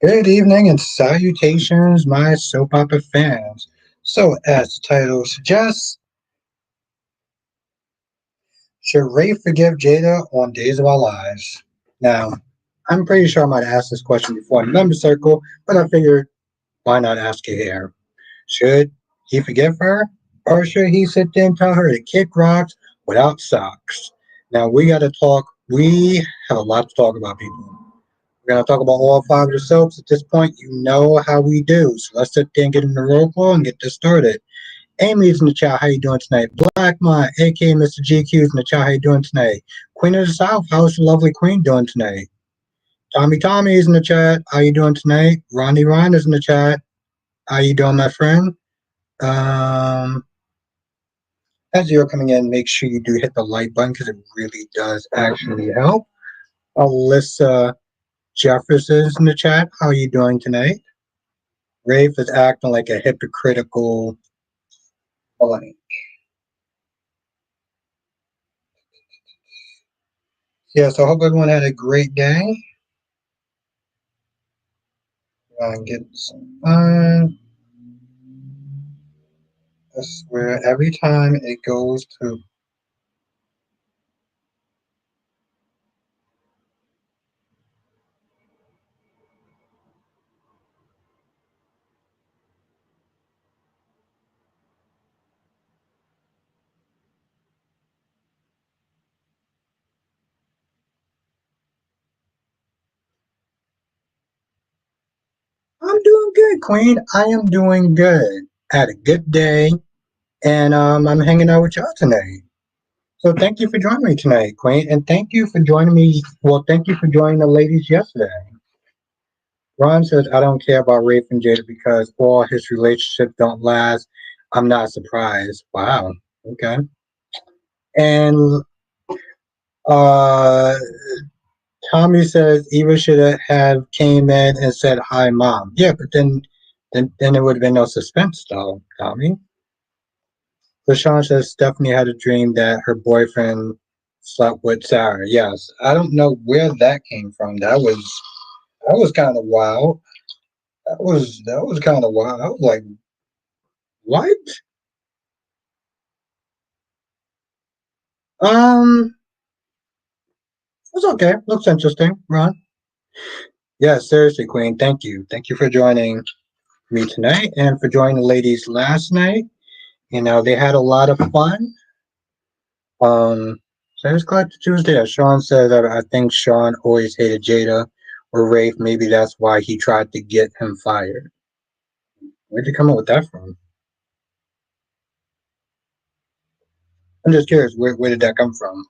Good evening and salutations, my soap opera fans. So, as the title suggests, should Rafe forgive Jada on Days of Our Lives? Now, I'm pretty sure I might have asked this question before in the member circle, but I figured why not ask it here? Should he forgive her, or should he sit there and tell her to kick rocks without socks? Now, we got to talk. We have a lot to talk about, people. We're going to talk about all five of the soaps. At this point, you know how we do. So let's sit there and get in the roll call and get this started. Amy's in the chat. How you doing tonight? Black Mind, aka Mr. GQ's in the chat. How you doing tonight? Queen of the South. How's the lovely queen doing tonight? Tommy's in the chat. How you doing tonight? Ronnie Ryan is in the chat. How you doing, my friend? Um, as you're coming in, make sure you do hit the like button because it really does actually help. Alyssa Jefferson's in the chat. How you doing tonight? Rafe is acting like a hypocritical blank. Yeah, so I hope everyone had a great day. Get some fun. I swear, every time it goes to. I'm doing good, Queen. I am doing good. Had a good day, and I'm hanging out with y'all tonight. So thank you for joining me tonight, Queen, and thank you for joining me. Well, thank you for joining the ladies yesterday. Ron says, I don't care about Rafe and Jada because all his relationships don't last. I'm not surprised. Wow. Okay. And uh, Tommy says Eva should have came in and said, hi, Mom. Yeah, but then there would have been no suspense, though, Tommy. So Sean says Stephanie had a dream that her boyfriend slept with Sarah. Yes. I don't know where that came from. That was kind of wild. That was kind of wild. I was like, what? It's okay. Looks interesting, Ron. Yeah, seriously, Queen. Thank you. Thank you for joining me tonight and for joining the ladies last night. You know, they had a lot of fun. So I was glad to choose there. Sean said that I think Sean always hated Jada or Rafe. Maybe that's why he tried to get him fired. Where'd you come up with that from? I'm just curious. Where did that come from?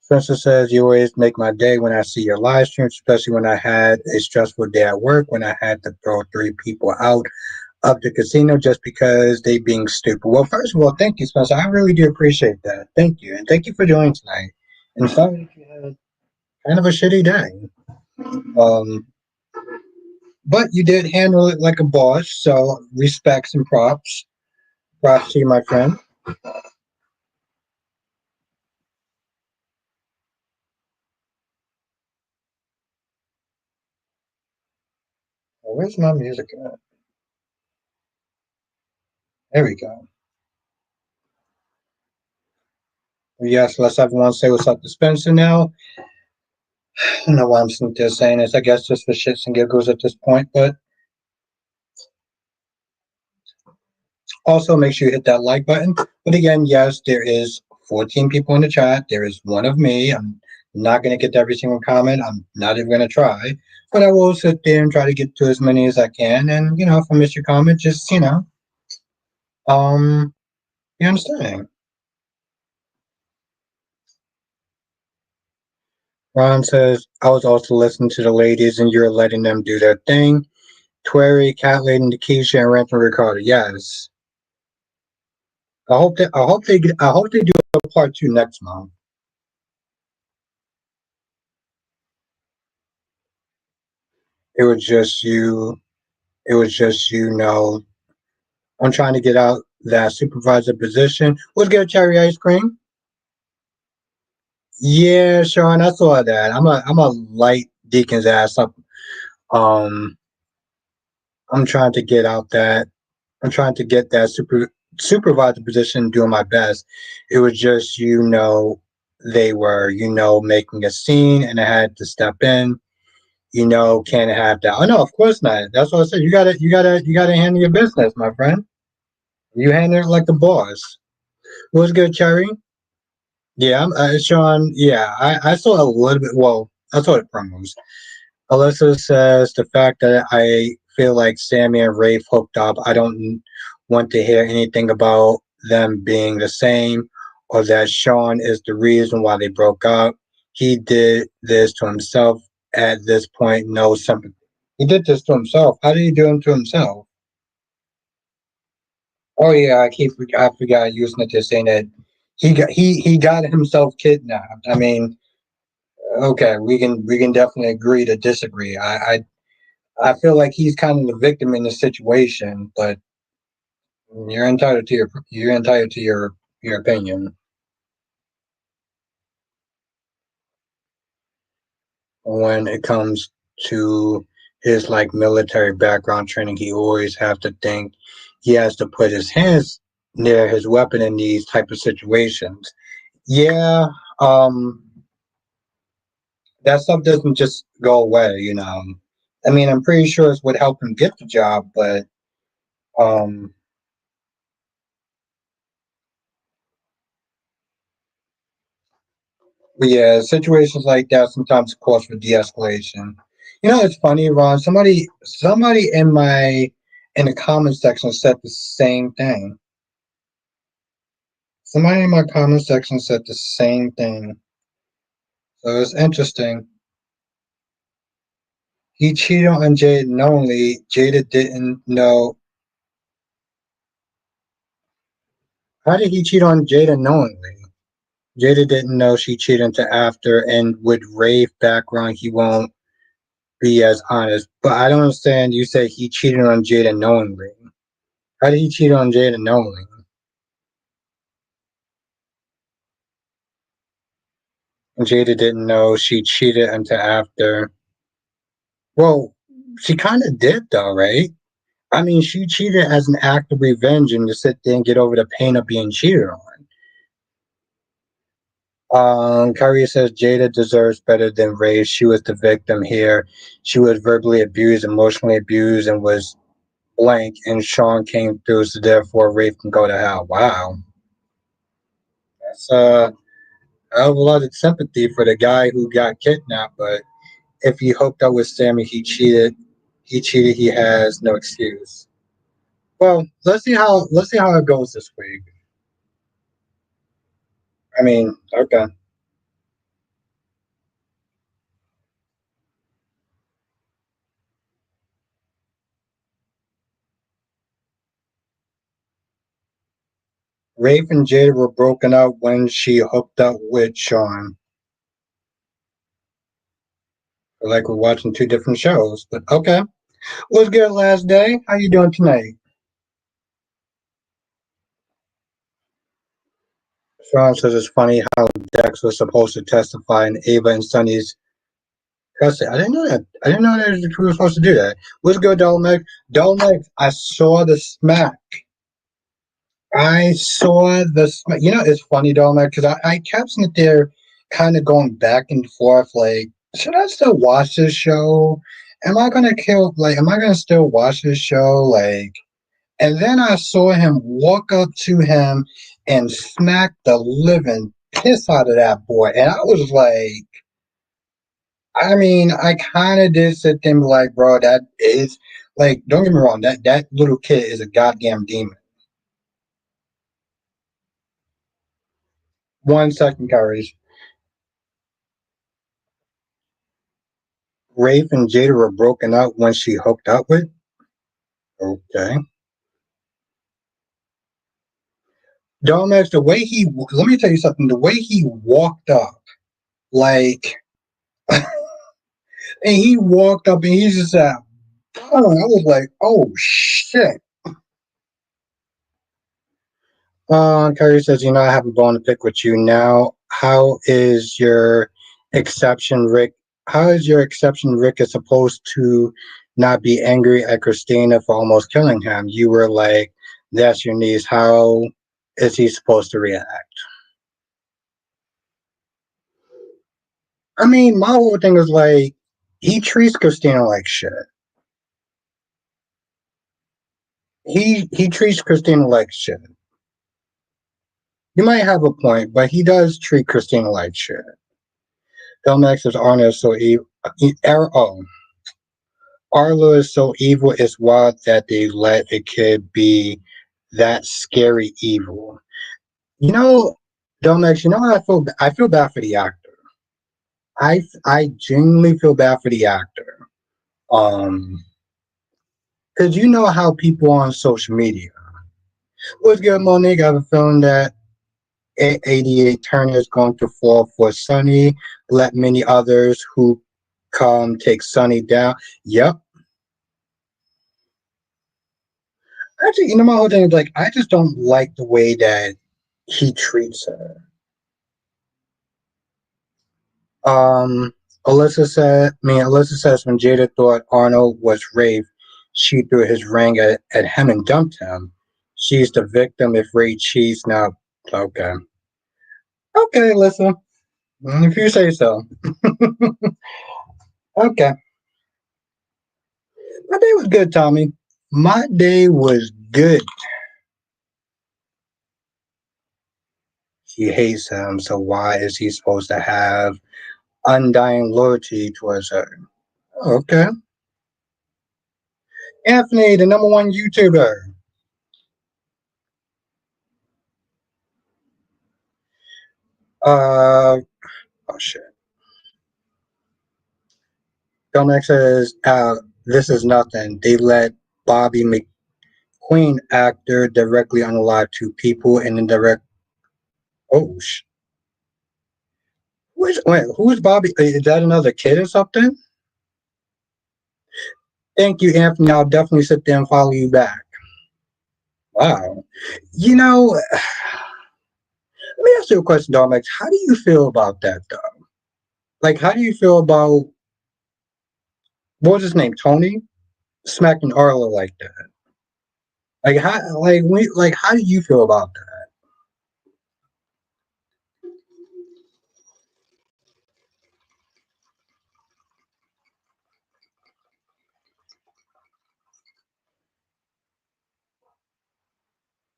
Spencer says, you always make my day when I see your live streams, especially when I had a stressful day at work, when I had to throw three people out of the casino just because they being stupid. Well, first of all, thank you, Spencer. I really do appreciate that. Thank you. And thank you for joining tonight. And sorry if you had kind of a shitty day. Um, but you did handle it like a boss, so respects and props. Props to you, my friend. Oh, where's my music at? There we go. Yes, let's everyone say what's up to Spencer now. I don't know why I'm sitting there saying this. I guess just for shits and giggles at this point. But also make sure you hit that like button. But again, yes, there is 14 people in the chat. There is one of me. I'm not going to get to every single comment. I'm not even going to try. But I will sit there and try to get to as many as I can. And, if I miss your comment, just, you understand. Ron says, I was also listening to the ladies and you're letting them do their thing. Twerry, Cat Lady, Keisha, and Ransom Ricardo. Yes. I hope they do a part two next month. It was just you. It was just I'm trying to get out that supervisor position. Let's get a cherry ice cream. Yeah, Sean, I saw that. I'm a light Deacon's ass up Um, I'm trying to get out that. I'm trying to get that supervisor position, doing my best. It was just, they were, making a scene, and I had to step in. Can't have that. Oh no, of course not. That's what I said. You gotta handle your business, my friend. You handle it like the boss. What's good, Cherry? Yeah, Sean. Yeah, I saw a little bit. Well, I saw the promos. Alyssa says the fact that I feel like Sammy and Rafe hooked up. I don't want to hear anything about them being the same, or that Sean is the reason why they broke up. He did this to himself. At this point, no sympathy. He did this to himself. How did he do it to himself? Oh yeah, I forgot using it to saying that he got himself kidnapped. I mean, okay, we can definitely agree to disagree. I feel like he's kind of the victim in the situation, but you're entitled to your opinion. When it comes to his like military background training, he always have to think he has to put his hands near his weapon in these type of situations. Yeah, um, that stuff doesn't just go away. I mean, I'm pretty sure it would help him get the job, but um, yeah, situations like that sometimes cause for de-escalation. It's funny, Ron. Somebody in the comment section said the same thing. Somebody in my comment section said the same thing. So it's interesting. He cheated on Jade knowingly. Jada didn't know. How did he cheat on Jada knowingly? Jada didn't know she cheated until after, and with Rafe background, he won't be as honest. But I don't understand. You say he cheated on Jada knowingly. How did he cheat on Jada knowingly? Jada didn't know she cheated until after. Well, she kind of did though, right? I mean, she cheated as an act of revenge and to sit there and get over the pain of being cheated on. Kyrie says Jada deserves better than Ray. She was the victim here. She was verbally abused, emotionally abused, and was blank. And Sean came through, so therefore Rafe can go to hell. Wow, that's I have a lot of sympathy for the guy who got kidnapped, but if he hooked up with Sammy, he cheated. He cheated. He has no excuse. Well, let's see how it goes this week. I mean, okay. Rafe and Jade were broken up when she hooked up with Sean. Like we're watching two different shows, but okay. What's good, last day? How you doing tonight? Sean says it's funny how Dex was supposed to testify in Ava and Sunny's custody. I didn't know that. I didn't know that we were supposed to do that. What's good, Dolmec? Dolmec, I saw the smack. I saw the smack. It's funny, Dolmec, because I kept sitting there kind of going back and forth, like, should I still watch this show? Am I gonna still watch this show? Like, and then I saw him walk up to him and smack the living piss out of that boy. And I was like, I mean, I kind of did sit there and be like, bro, that is like, don't get me wrong, that little kid is a goddamn demon. 1 second, courage. Rafe and Jada were broken up when she hooked up with. Okay. Domex, let me tell you something, the way he walked up, like, and he walked up and he just said, oh, I was like, oh shit. Kyrie says, I have a bone to pick with you now. How is your exception, Rick? how is your exception Rick is supposed to not be angry at Christina for almost killing him? You were like, that's your niece. How is he supposed to react? I mean, my whole thing is like, he treats Christina like shit. He treats Christina like shit. You might have a point, but he does treat Christina like shit. Delmax's honor is so evil. Oh, Arlo is so evil. It's wild that they let a kid be that scary evil. You know, Delmax. You know what I feel? I feel bad for the actor. I genuinely feel bad for the actor. Um, because you know how people on social media. What's good, Monique? I have a feeling that 88 Turner is going to fall for Sunny. Let many others who come take Sunny down. Yep. Actually, you know, my whole thing is like, I just don't like the way that he treats her. Um, Alyssa says when Jada thought Arnold was Rafe, she threw his ring at him and dumped him. She's the victim if Ray cheats. Now, okay. Okay, Alyssa. If you say so. Okay. My day was good, Tommy. My day was good. She hates him, so why is he supposed to have undying loyalty towards her? Okay. Anthony, the number one YouTuber. Oh shit. Dominic says, this is nothing. They let Bobby McQueen actor directly unalive two people and indirect. Oh, who's Bobby? Is that another kid or something? Thank you, Anthony. I'll definitely sit there and follow you back. Wow. You know, let me ask you a question, Dominic. How do you feel about that, though? Like, how do you feel about what was his name, Tony, smacking Arlo like that? How do you feel about that?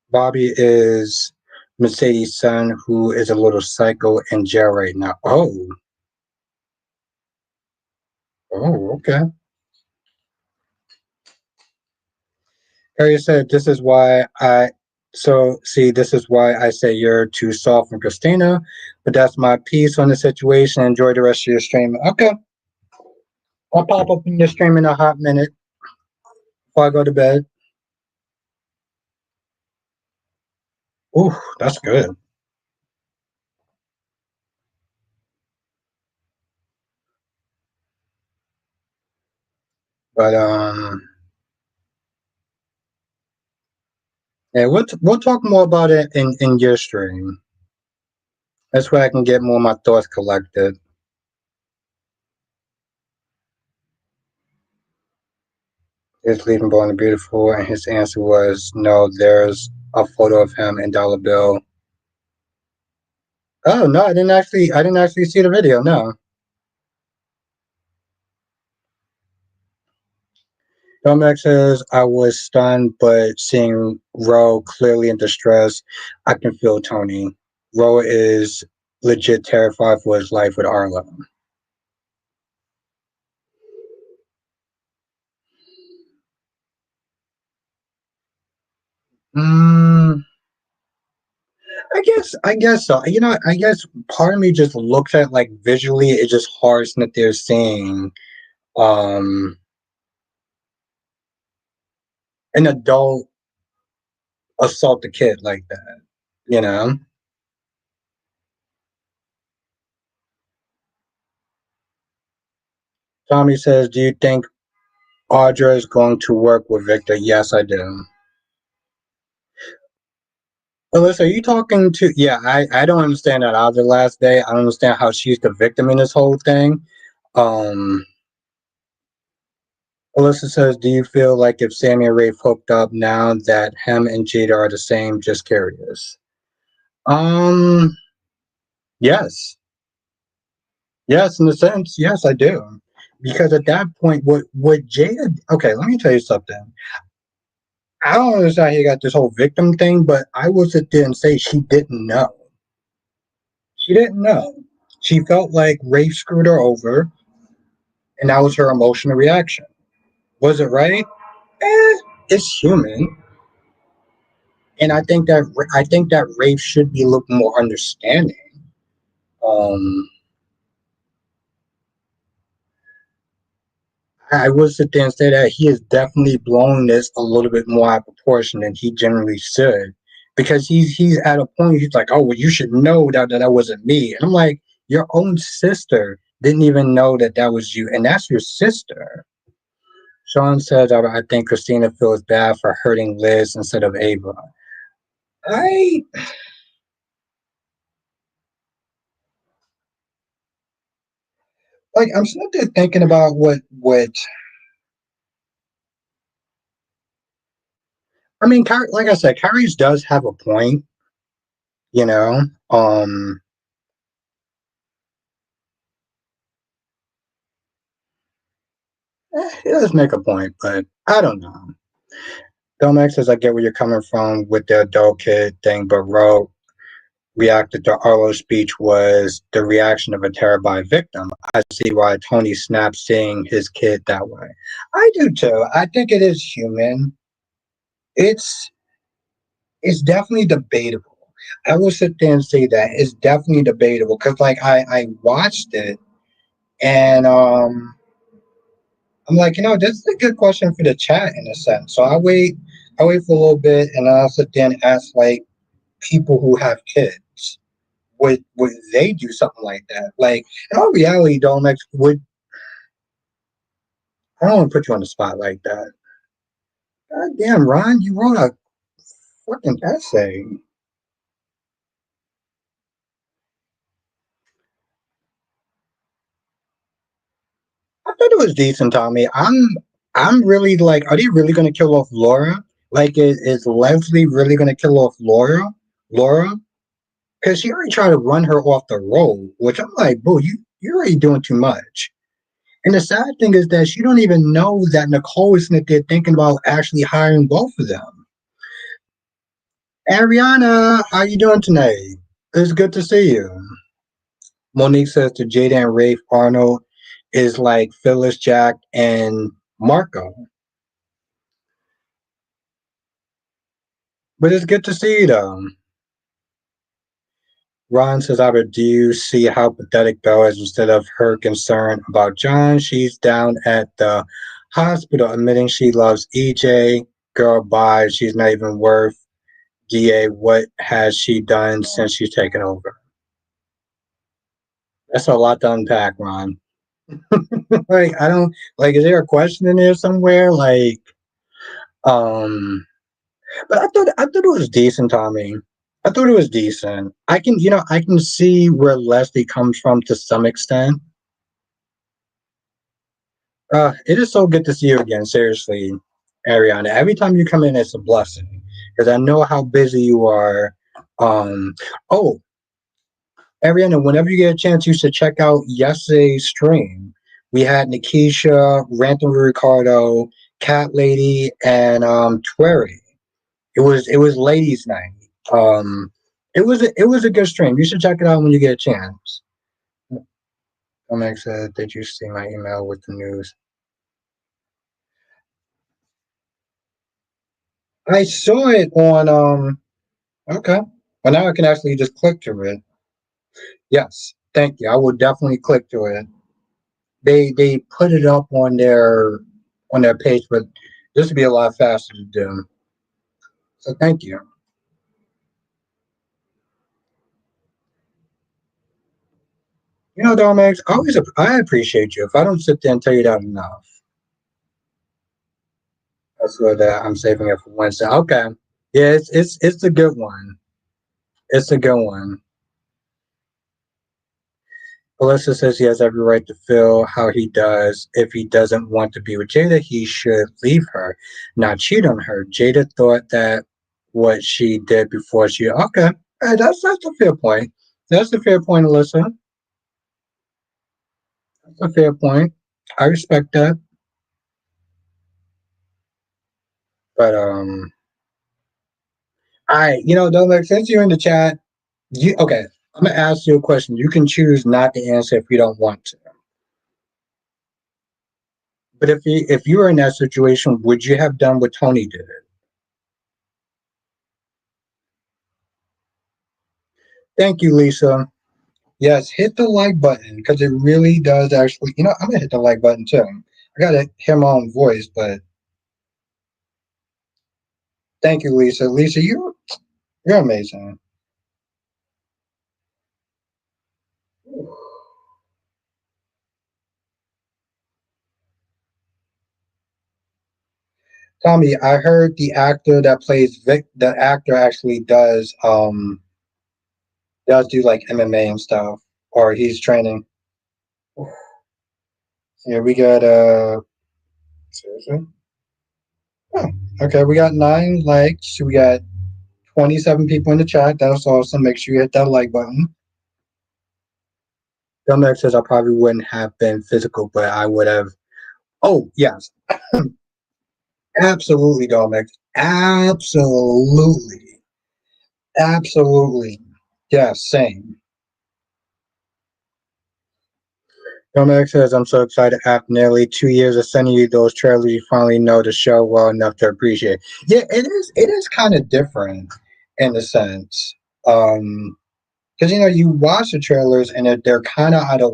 Bobby is Mercedes' son, who is a little psycho in jail right now. Okay. Harry said, "This is why I." So see, this is why I say you're too soft and Christina. But that's my piece on the situation. Enjoy the rest of your stream. Okay, I'll pop up in your stream in a hot minute before I go to bed. Ooh, that's good. But yeah, we'll talk more about it in your stream. That's where I can get more of my thoughts collected. Is leaving Born and Beautiful, and his answer was no. There's a photo of him in Dollar Bill. Oh no, I didn't actually see the video. No. Dominic says I was stunned, but seeing Ro clearly in distress, I can feel Tony. Ro is legit terrified for his life with Arlo. Mm, I guess so. You know, I guess part of me just looks at like visually, it's just hard that they're seeing um an adult assault a kid like that. You know, Tommy says, "Do you think Audra is going to work with Victor?" Yes, I do. Alyssa, are you talking to? Yeah, I don't understand that either. Last day, I don't understand how she's the victim in this whole thing. Um, Alyssa says, "Do you feel like if Sammy and Rafe hooked up now that him and Jada are the same? Just curious." Um, yes, yes, in a sense, yes, I do. Because at that point, what Jada? Okay, let me tell you something. I don't understand how you got this whole victim thing, but I will sit there and say she didn't know. She didn't know. She felt like Rafe screwed her over, and that was her emotional reaction. Was it right? It's human, and I think that Rafe should be a little more understanding. Um, I will sit there and say that he is definitely blowing this a little bit more out of proportion than he generally should, because he's at a point he's like, oh well, you should know that wasn't me, and I'm like, your own sister didn't even know that was you, and that's your sister. Sean said, I think Christina feels bad for hurting Liz instead of Ava. I I'm sitting there thinking about what I mean. Like I said, Kyrie's does have a point, you know. Um, he does make a point, but I don't know. Domex says, I get where you're coming from with the adult kid thing, but Ro reacted to Arlo's speech was the reaction of a terrified victim. I see why Tony snapped seeing his kid that way. I do too. I think it is human. It's it's definitely debatable. I will sit there and say that it's definitely debatable because, like, I watched it and I'm like, this is a good question for the chat in a sense. So I wait for a little bit, and I'll sit there and ask like people who have kids, would they do something like that? Like, in all reality, though, like, would I don't want to put you on the spot like that. God damn, Ron, you wrote a fucking essay. I thought it was decent, Tommy. I'm really like, are they really gonna kill off Laura? Like, is Leslie really gonna kill off Laura? Laura? Because she already tried to run her off the road, which I'm like, boo, you're already doing too much. And the sad thing is that she don't even know that Nicole isn't there thinking about actually hiring both of them. Ariana, how you doing tonight? It's good to see you. Monique says to Jada and Rafe, Arnold is like Phyllis, Jack, and Marco. But it's good to see you, though. Ron says, Albert, do you see how pathetic Belle is? Instead of her concern about John, she's down at the hospital admitting she loves EJ. Girl, bye. She's not even worth DA. What has she done since she's taken over? That's a lot to unpack, Ron. Like, I don't, like, is there a question in there somewhere? Um, but I thought it was decent, Tommy. I thought it was decent. I can see where Leslie comes from to some extent. It is so good to see you again. Seriously, Ariana. Every time you come in, it's a blessing because I know how busy you are. Um, oh, Ariana, whenever you get a chance, you should check out yesterday's stream. We had Nikisha, Rantham Ricardo, Cat Lady, and Twerry. It was ladies' night. Um, it was a good stream. You should check it out when you get a chance. Comex said, "Did you see my email with the news?" I saw it on. Okay. Well, now I can actually just click to it. Yes, thank you. I will definitely click to it. They put it up on their page, but this would be a lot faster to do. So thank you. Domex, I appreciate you. If I don't sit there and tell you that enough, that's what I'm saving it for Wednesday. Okay. Yeah, it's a good one. It's a good one. Alyssa says he has every right to feel how he does. If he doesn't want to be with Jada, he should leave her, not cheat on her. Jada thought that what she did before she. Okay, hey, that's a fair point. That's a fair point, Alyssa. That's a fair point. I respect that. But I, Dominic, since you're in the chat, you okay? I'm gonna ask you a question. You can choose not to answer if you don't want to. But if you were in that situation, would you have done what Tony did? Thank you, Lisa. Yes, hit the like button because it really does actually. I'm gonna hit the like button too. I gotta hear my own voice, but thank you, Lisa. Lisa, you're amazing. Tommy, I heard the actor that plays Vic. The actor actually does do like MMA and stuff, or he's training. Yeah, we got seriously. Oh, okay, we got 9 likes. We got 27 people in the chat. That's awesome. Make sure you hit that like button. Dominic says I probably wouldn't have been physical, but I would have. Oh yes, absolutely, Dominic. Absolutely, absolutely. Yes, same. Dominic says I'm so excited. After nearly 2 years of sending you those trailers, you finally know the show well enough to appreciate. Yeah, it is. It is kind of different in a sense. Because you watch the trailers and they're kind of out of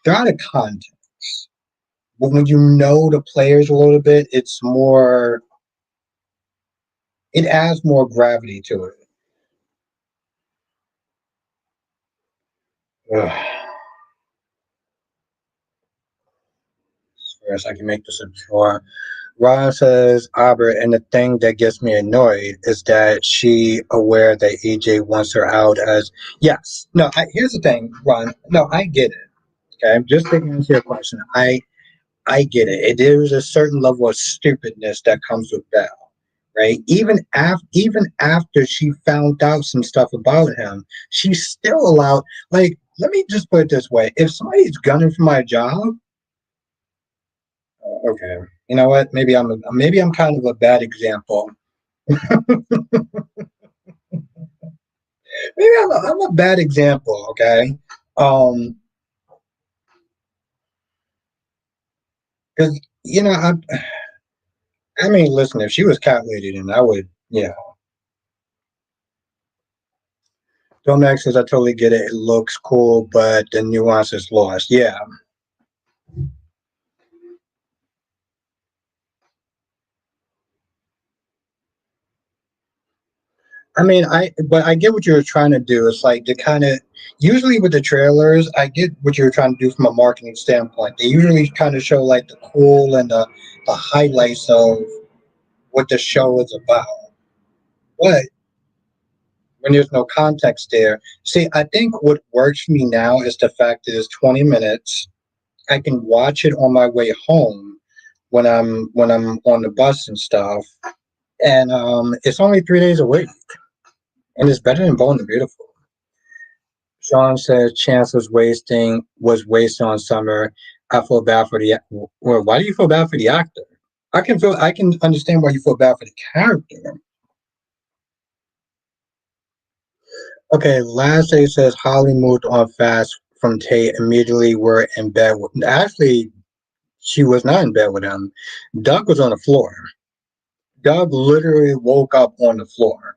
they're out of context. But when you know the players a little bit, it adds more gravity to it. Ugh. Yes, I can make this a chore. Ron says, Albert, and the thing that gets me annoyed is that she aware that EJ wants her out as yes. No, here's the thing, Ron. No, I get it. Okay, I'm just taking into your question. I get it. There's a certain level of stupidness that comes with Bell, right? Even after she found out some stuff about him, she still allowed. Like, let me just put it this way: if somebody's gunning for my job, okay, you know what? Maybe I'm kind of a bad example. Maybe I'm a bad example. Okay, um, because I mean, listen, if she was cat lady, then I would, yeah. Domex says I totally get it. It looks cool, but the nuance is lost. Yeah, I mean, but I get what you were trying to do. It's like to kind of usually with the trailers, I get what you're trying to do from a marketing standpoint. They usually kind of show like the cool and the highlights of what the show is about. But when there's no context there, see, I think what works for me now is the fact that it's 20 minutes. I can watch it on my way home when I'm on the bus and stuff, and it's only 3 days a week, and it's better than Bold and the Beautiful. Sean says Chance was wasting on Summer. I feel bad for the well. Why do you feel bad for the actor? I can understand why you feel bad for the character. Okay, last day says Holly moved on fast from Tate. Immediately were in bed. Actually, she was not in bed with him. Doug was on the floor. Doug literally woke up on the floor.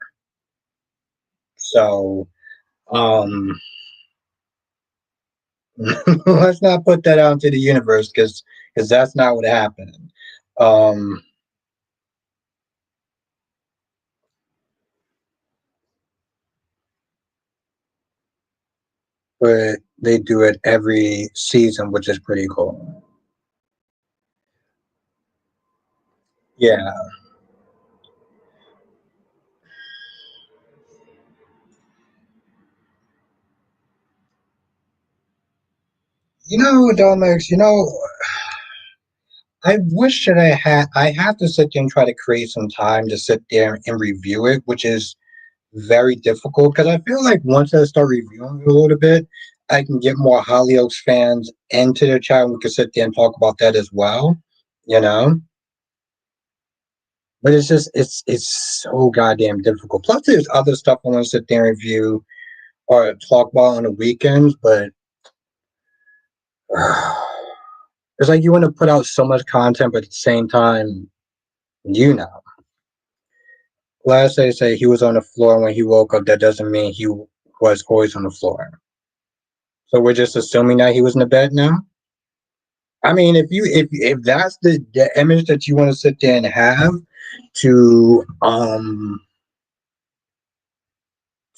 So um, let's not put that out into the universe because that's not what happened. Um, but they do it every season, which is pretty cool. Yeah, Dominic, I wish that I have to sit there and try to create some time to sit there and review it, which is very difficult because I feel like once I start reviewing it a little bit, I can get more Hollyoaks fans into the chat and we can sit there and talk about that as well, you know? But it's so goddamn difficult. Plus there's other stuff I want to sit there and review or talk about on the weekends, but it's like you want to put out so much content, but at the same time, you know. Last they say he was on the floor when he woke up, that doesn't mean he was always on the floor. So we're just assuming that he was in the bed now. I mean, if that's the image that you want to sit there and have to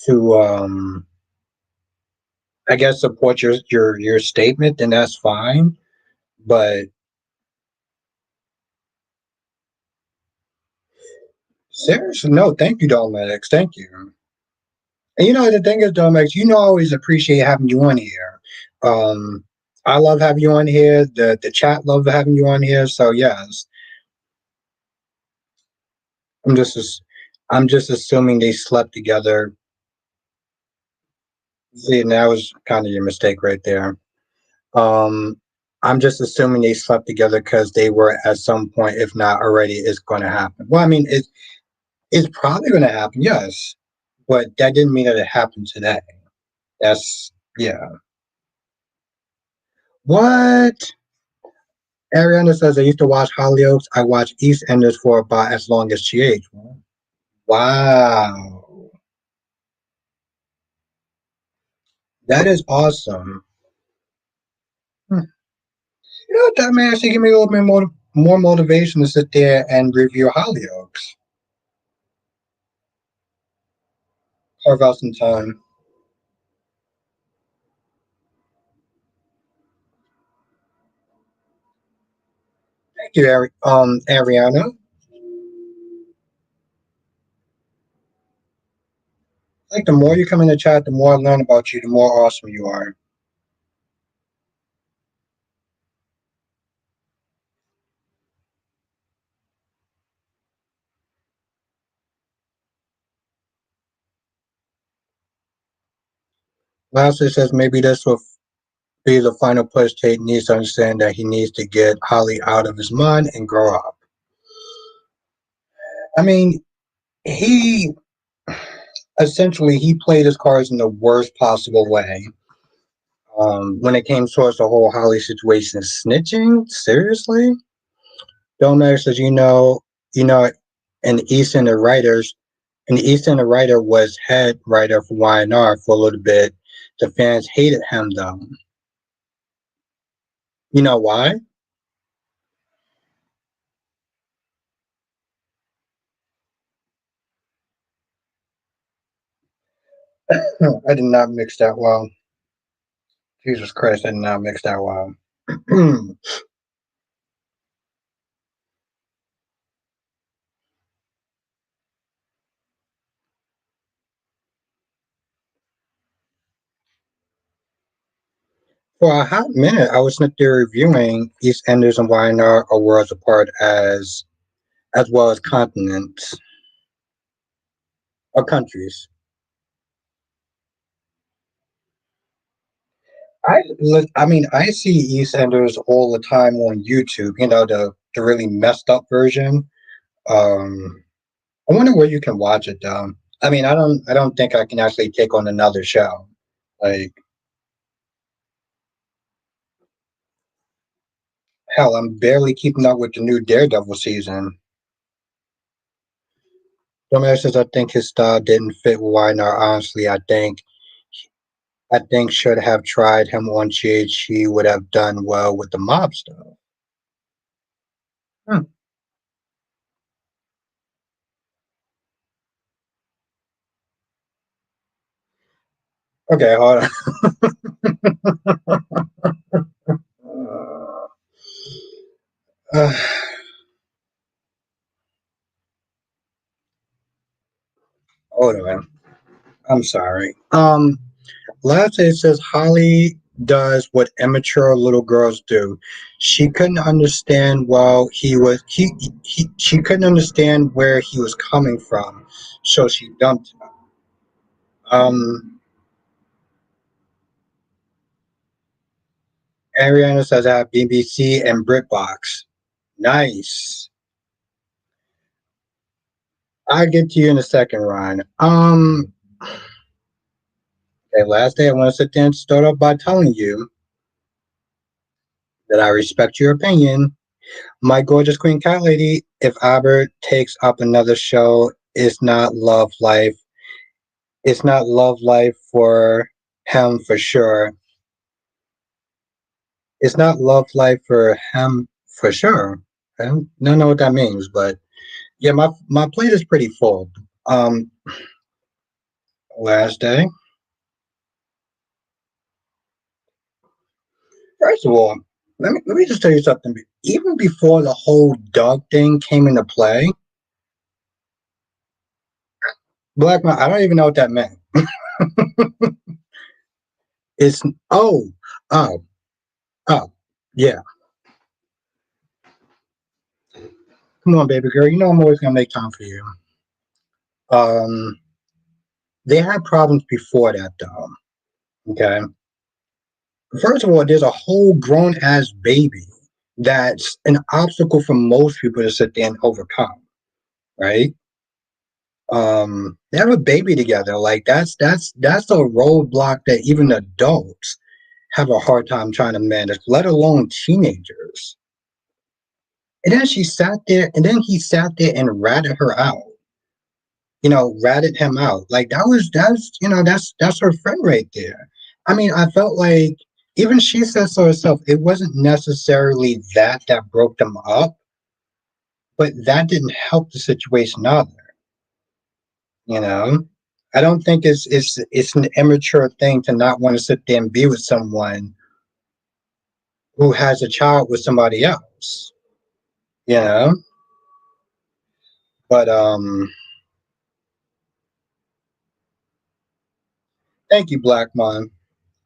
to I guess support your statement, then that's fine. But seriously, no, thank you, Dominic. Thank you. And the thing is, Dominic, I always appreciate having you on here. Um, I love having you on here. The chat love having you on here. So yes, I'm just I'm just assuming they slept together. See, and that was kind of your mistake right there. Um, I'm just assuming they slept together because they were at some point, if not already, it's going to happen. Well, I mean, it's probably going to happen, yes, but that didn't mean that it happened today. That's yeah. What? Ariana says I used to watch Hollyoaks. I watched EastEnders for about as long as she aged. Wow, that is awesome. Hmm. That may actually give me a little bit more motivation to sit there and review Hollyoaks. Carve out some time. Thank you, Ariana. Like the more you come in the chat, the more I learn about you, the more awesome you are. Lastly, it says maybe this will be the final push. Tate needs to understand that he needs to get Holly out of his mind and grow up. I mean, he essentially he played his cards in the worst possible way. When it came towards the whole Holly situation, snitching seriously. Don't matter says you know, and Easton the writers, and Easton the writer was head writer for YNR for a little bit. The fans hated him though. You know why? I did not mix that well. Jesus Christ, I did not mix that well. For a hot minute, I was sitting there reviewing East Enders and YNR are worlds apart as well as continents or countries. I mean, I see EastEnders all the time on YouTube. The really messed up version. Um, I wonder where you can watch it though. I mean, I don't think I can actually take on another show. Like hell, I'm barely keeping up with the new Daredevil season. Dumbass says I think his style didn't fit with Winer. Honestly, I think should have tried him on Jade. She would have done well with the mob stuff. Hmm. Okay, hold on. Uh, hold on. I'm sorry. Last it says Holly. does what immature little girls do. She couldn't understand well she couldn't understand where he was coming from, so she dumped him. Um, Ariana says I have BBC and BritBox. Nice. I'll get to you in a second, Ryan. Okay, last day I want to sit there and start off by telling you that I respect your opinion. My gorgeous queen cat lady, if Albert takes up another show, it's not love life for him for sure. It's not love life for him for sure. I don't know what that means, but yeah, my plate is pretty full. Um, Last day. First of all, let me just tell you something. Even before the whole dog thing came into play, Black man, I don't even know what that meant. It's oh, oh, oh, yeah. Come on, baby girl. You know I'm always gonna make time for you. Um, they had problems before that, though. Okay. First of all, there's a whole grown ass baby that's an obstacle for most people to sit there and overcome, right? They have a baby together. Like that's a roadblock that even adults have a hard time trying to manage, let alone teenagers. And then she sat there, and then he sat there and ratted her out. Ratted him out. Like that's her friend right there. I mean, I felt like even she said so herself. It wasn't necessarily that broke them up, but that didn't help the situation either. You know, I don't think it's an immature thing to not want to sit there and be with someone who has a child with somebody else. You know, but thank you, Black Mom.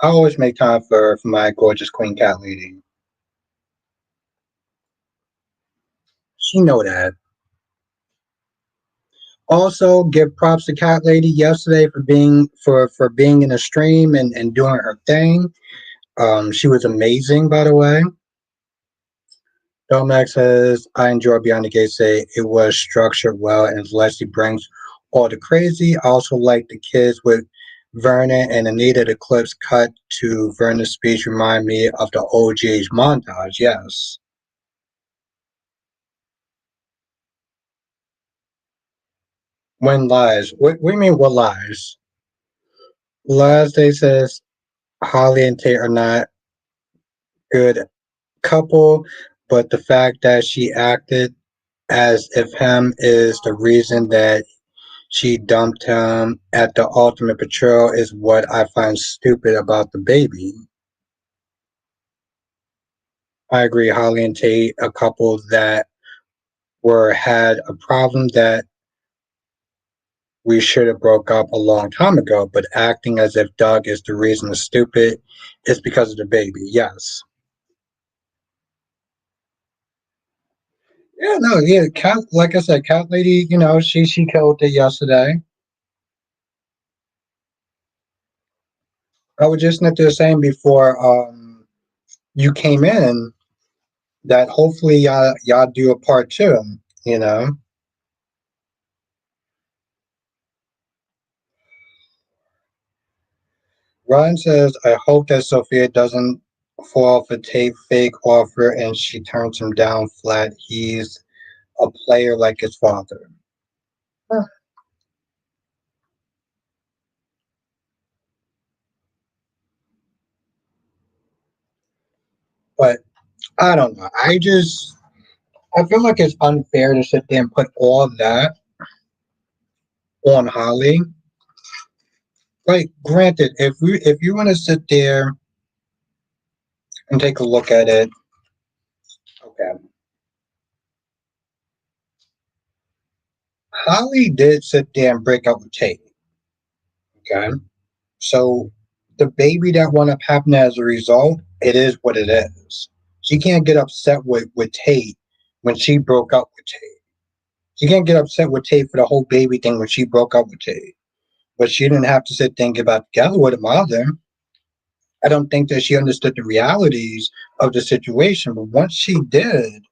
I always make time for my gorgeous queen cat lady. She know that. Also, give props to Cat Lady yesterday for being in a stream and doing her thing. She was amazing, by the way. Domax says, I enjoy Beyond the Gate say it was structured well and Leslie brings all the crazy. I also like the kids with Vernon and Anita. The clips cut to Vernon's speech remind me of the OG's montage. Yes. When lies. What do you mean, what lies? Last day says Holly and Tate are not good couple, but the fact that she acted as if him is the reason that she dumped him at the ultimate betrayal is what I find stupid about the baby. I agree, Holly and Tate, a couple that were had a problem that we should have broke up a long time ago, but acting as if Doug is the reason is stupid is because of the baby. Yes. Yeah, no, yeah, cat. Like I said, cat lady. She killed it yesterday. I was just not there saying before you came in that hopefully y'all do a part two. You know, Ryan says, I hope that Sophia doesn't fall for Tate fake offer and she turns him down flat. He's a player like his father. Huh. But I don't know. I feel like it's unfair to sit there and put all of that on Holly. Like, granted, if you want to sit there and take a look at it, okay. Holly did sit there and break up with Tate. Okay. So The baby that wound up happening as a result, it is what it is. She can't get upset with Tate when she broke up with Tate. She can't get upset with Tate for the whole baby thing when she broke up with Tate. But she didn't have to sit there and get back together with her mother. I don't think that she understood the realities of the situation. But once she did,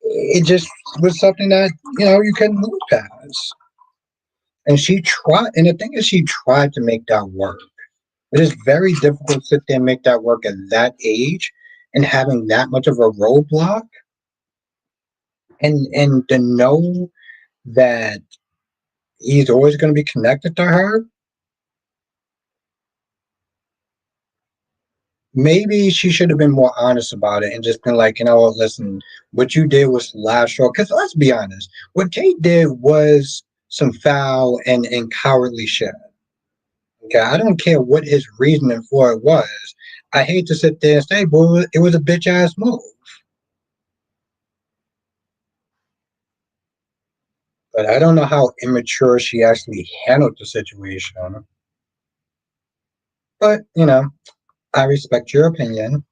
it just was something that, you couldn't move past. And she tried, and the thing is, she tried to make that work. It is very difficult to sit there and make that work at that age and having that much of a roadblock and to know that he's always going to be connected to her. Maybe she should have been more honest about it and just been like, you know what, listen, what you did was the last straw. Because let's be honest, what Kate did was some foul and cowardly shit. Okay, I don't care what his reasoning for it was. I hate to sit there and say, boy, it was a bitch ass move. But I don't know how immature she actually handled the situation. But, I respect your opinion.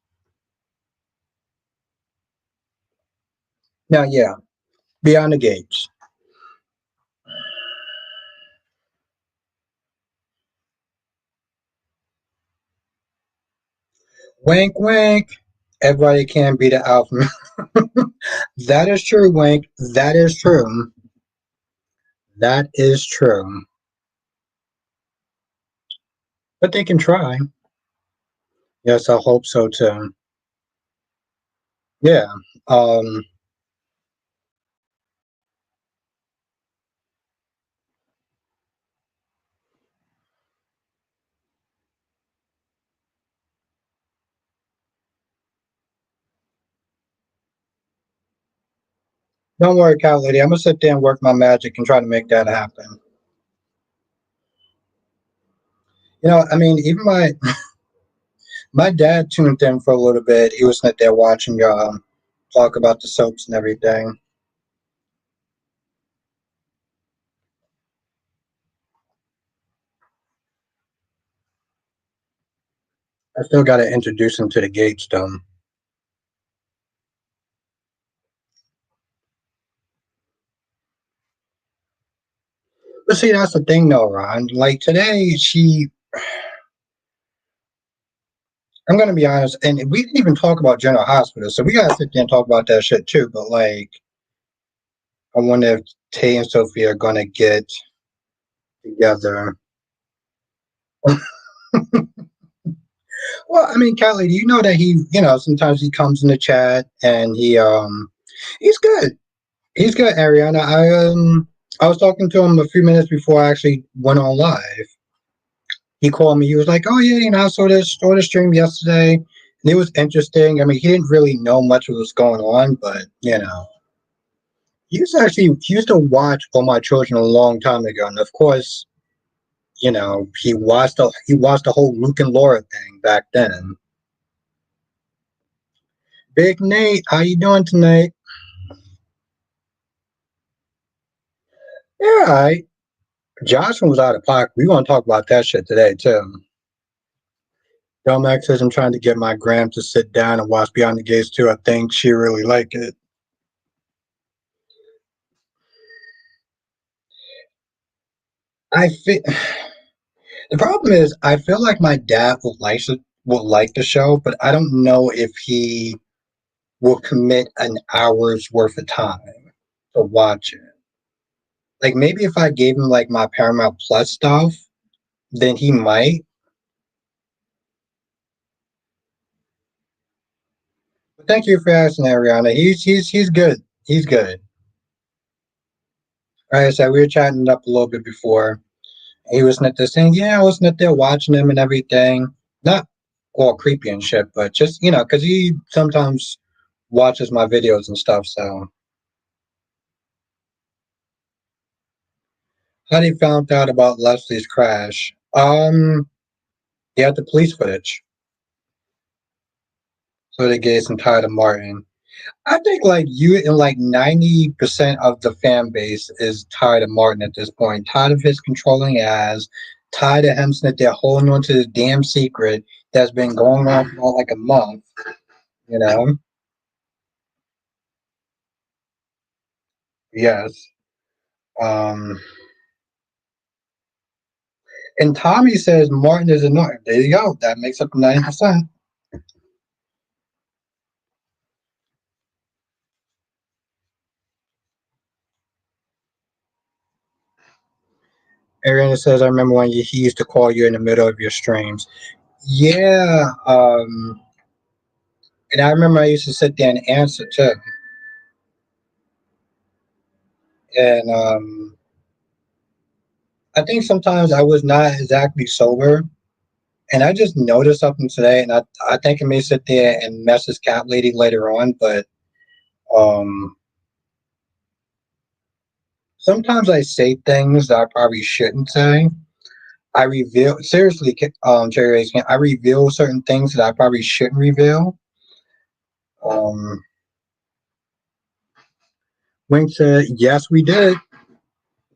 Now, yeah, beyond the gates. Wink, wink. Everybody can be the alpha. That is true, Wink. That is true. That is true. But they can try. Yes, I hope so too. Yeah. Um, don't worry, Cat Lady. I'm gonna sit there and work my magic and try to make that happen. I mean, even my dad tuned in for a little bit. He was sitting there watching talk about the soaps and everything. I still got to introduce him to the gates, though. But see, that's the thing, though, Ron. Like today, I'm gonna be honest, and we didn't even talk about General Hospital, so we gotta sit there and talk about that shit too. But like, I wonder if Tay and Sophie are gonna get together. Well, I mean, Kelly, do you know that sometimes he comes in the chat and he's good. He's good, Ariana. I was talking to him a few minutes before I actually went on live. He called me. He was like, "Oh yeah, I saw the stream yesterday, and it was interesting." I mean, he didn't really know much of what was going on, but he used to watch All My Children a long time ago, and of course, he watched the whole Luke and Laura thing back then. Big Nate, how you doing tonight? Yeah, all right. Jocelyn was out of pocket. We want to talk about that shit today too. Delmax says I'm trying to get my gram to sit down and watch Beyond the Gates too. I think she really like it. I feel the problem is I feel like my dad would like the show, but I don't know if he will commit an hour's worth of time to watch it. Like maybe if I gave him like my Paramount Plus stuff, then he might. But thank you for asking, Ariana. He's good. He's good. Like I said, we were chatting it up a little bit before. He was not there saying, "Yeah, I was not there watching him and everything." Not all creepy and shit, but just because he sometimes watches my videos and stuff. So how did he found out about Leslie's crash? He had the police footage, so they gave some time to Martin. I think like you and like 90% of the fan base is tired of Martin at this point, tired of his controlling ass, tired of him that they're holding on to this damn secret that's been going on for like a month, you know? Yes. Um, and Tommy says Martin is annoying. There you go. That makes up 90%. Ariana says, I remember when he used to call you in the middle of your streams. Yeah. And I remember I used to sit there and answer too. And I think sometimes I was not exactly sober. And I just noticed something today, and I think I may sit there and mess this cat lady later on, but um, sometimes I say things that I probably shouldn't say. I reveal, seriously, Cherry Race, I reveal certain things that I probably shouldn't reveal. Um, Wink said, yes, we did.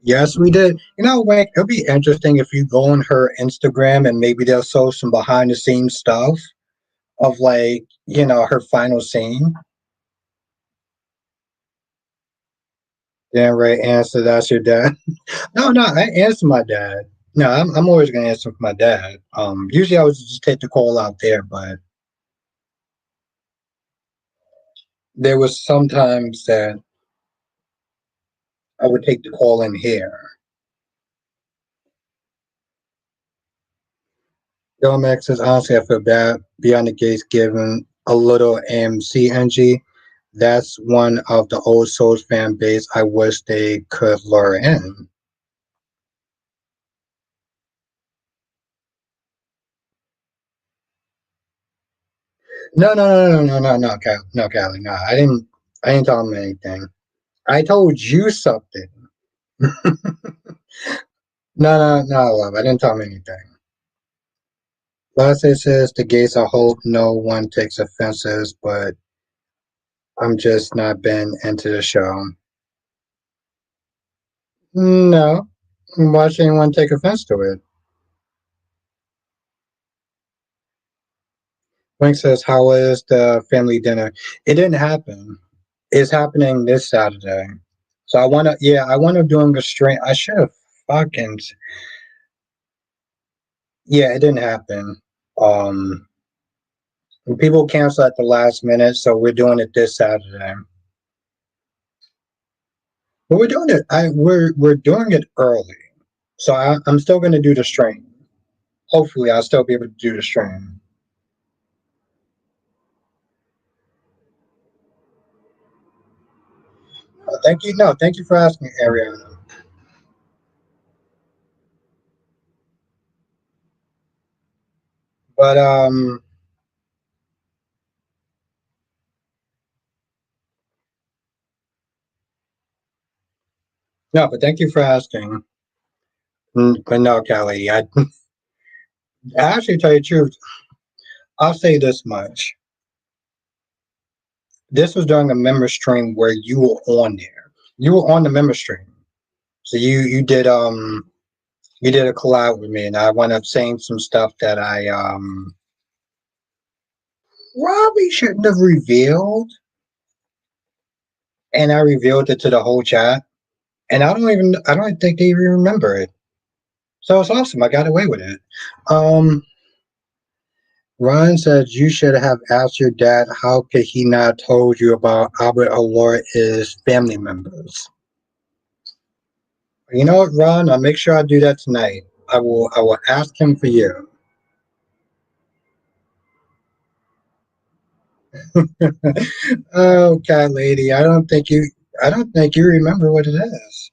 Yes, we did. You know, Wink, it'll be interesting if you go on her Instagram and maybe they'll show some behind the scenes stuff of like, her final scene. Yeah, right. Answer, that's your dad. No, no, I answer my dad. No, I'm always gonna answer for my dad. Usually I would just take the call out there, but there was sometimes that I would take the call in here. Max says, honestly, I feel bad beyond the gates given a little AMC energy. That's one of the old Souls fan base I wish they could lure in. No, no, no, no, no, no, no, no, Callie, no. I didn't tell him anything. I told you something. No, no, no, love. I didn't tell him anything. Last it says the gates. I hope no one takes offenses, but I'm just not been into the show. No, why should anyone take offense to it? Wink says, "How is the family dinner?" It didn't happen. It's happening this Saturday. So I wanna, yeah, I wanna doing a stream. I should have fucking, yeah, it didn't happen. Um, People cancel at the last minute, so we're doing it this Saturday. But we're doing it. We're doing it early, so I'm still gonna do the stream. Hopefully, I'll still be able to do the stream. Thank you. No, thank you for asking, Ariana. But no, but thank you for asking. But no, Kelly, I actually tell you the truth. I'll say this much. This was during a member stream where you were on there. You were on the member stream, so you did a collab with me, and I wound up saying some stuff that I probably shouldn't have revealed, and I revealed it to the whole chat, and I don't think they even remember it. So it's awesome. I got away with it. Um, Ryan says you should have asked your dad how could he not told you about Albert Allure is family members. You know what, Ron? I'll make sure I do that tonight. I will ask him for you. Oh, cat lady, I don't think you remember what it is.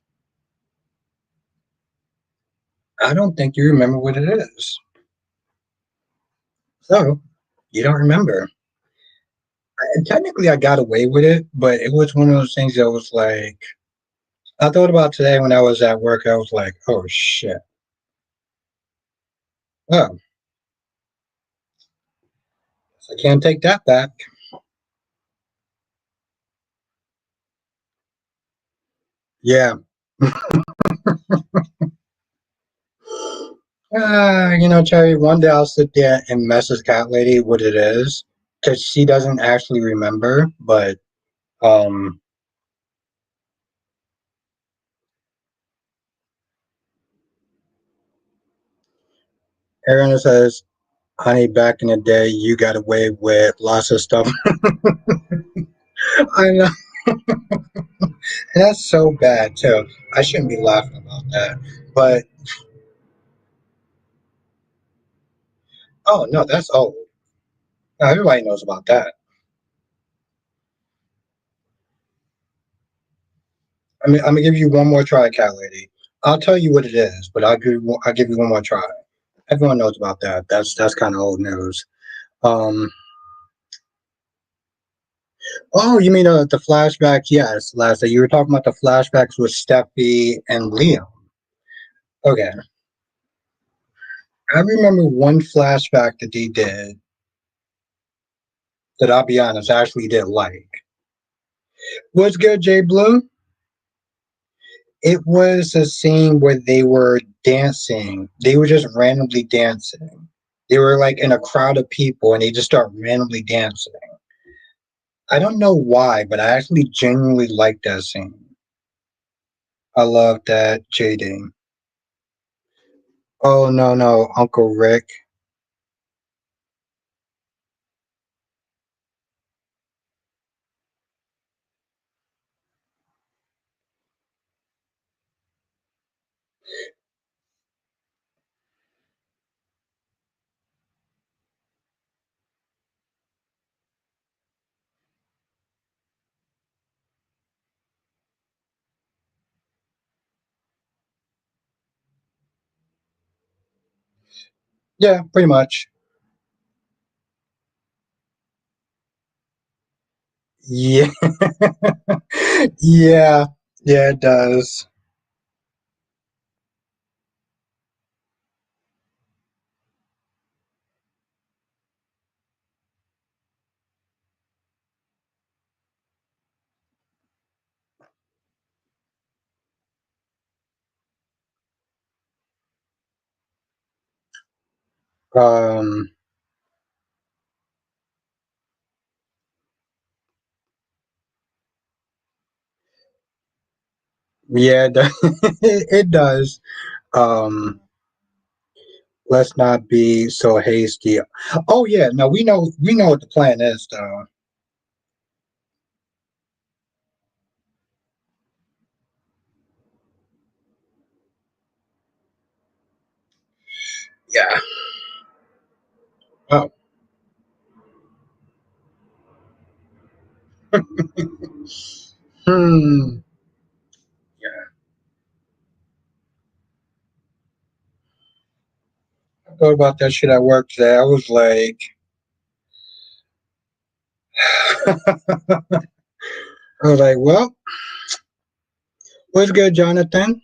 I don't think you remember what it is. So you don't remember. Technically, I got away with it, but it was one of those things that was like I thought about today when I was at work. I was like, oh shit. Oh, I can't take that back. Yeah. Cherry, one day I'll sit there and message Cat Lady what it is, because she doesn't actually remember, but, um, Ariana says, honey, back in the day, you got away with lots of stuff. I know. And that's so bad, too. I shouldn't be laughing about that. But, oh, no, that's old. No, everybody knows about that. I'm gonna give you one more try, Cat Lady. I'll tell you what it is, but I'll give you one more try. Everyone knows about that. That's kind of old news. Um, oh, you mean the flashback? Yes, last day you were talking about the flashbacks with Steffi and Liam. Okay, I remember one flashback that they did that I'll be honest, I actually did like. What's good, Jay Blue? It was a scene where they were dancing. They were just randomly dancing. They were like in a crowd of people and they just start randomly dancing. I don't know why, but I actually genuinely liked that scene. I love that Jade. Oh no, no, Uncle Rick. Yeah, pretty much. Yeah, yeah, yeah, it does. Um, yeah, it does. Um, let's not be so hasty. Oh yeah, no, we know what the plan is though. Yeah. Oh. Hmm. Yeah. I thought about that shit at work today. I was like, I was like, well, what's good, Jonathan?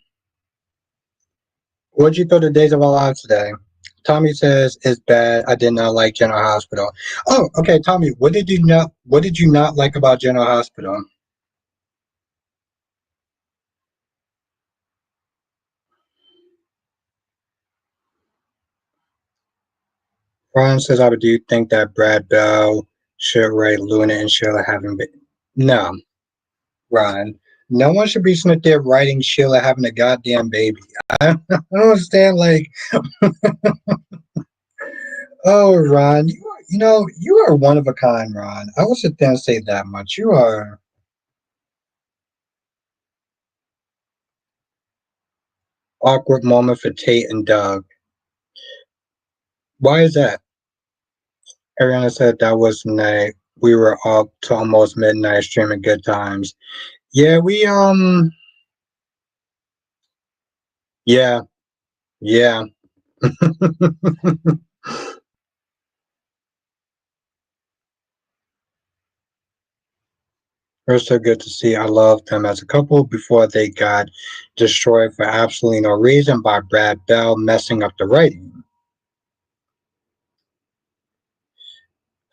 What'd you throw the days of our lives today? Tommy says it's bad. I did not like General Hospital. Oh, okay, Tommy. What did you not like about General Hospital? Ron says, I do think that Brad Bell should write Luna and Sheila having been. No, Ron. No one should be sitting there writing Sheila having a goddamn baby. I don't understand. Like, oh, Ron, you are one of a kind, Ron. I will sit there and say that much. You are awkward moment for Tate and Doug. Why is that? Ariana said that was night. We were up to almost midnight streaming good times. Yeah, yeah, yeah. They're so good to see. I loved them as a couple before they got destroyed for absolutely no reason by Brad Bell messing up the writing.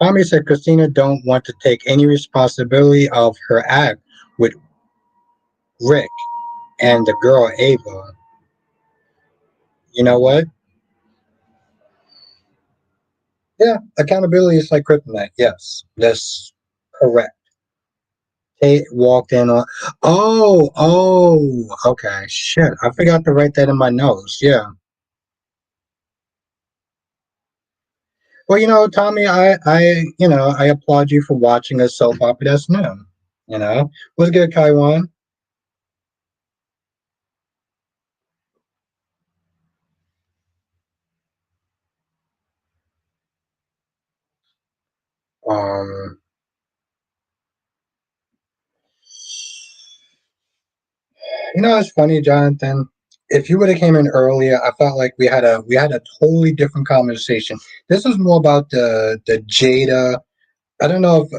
Tommy said Christina don't want to take any responsibility of her act with Rick and the girl Ava. You know what? Yeah, accountability is like kryptonite. Yes, that's correct. Tate walked in on. Okay. Shit, I forgot to write that in my notes. Yeah. Well, Tommy, I applaud you for watching a soap opera that's new. What's good, Kaiwan? Um, it's funny, Jonathan. If you would have came in earlier, I felt like we had a totally different conversation. This was more about the Jada. I don't know if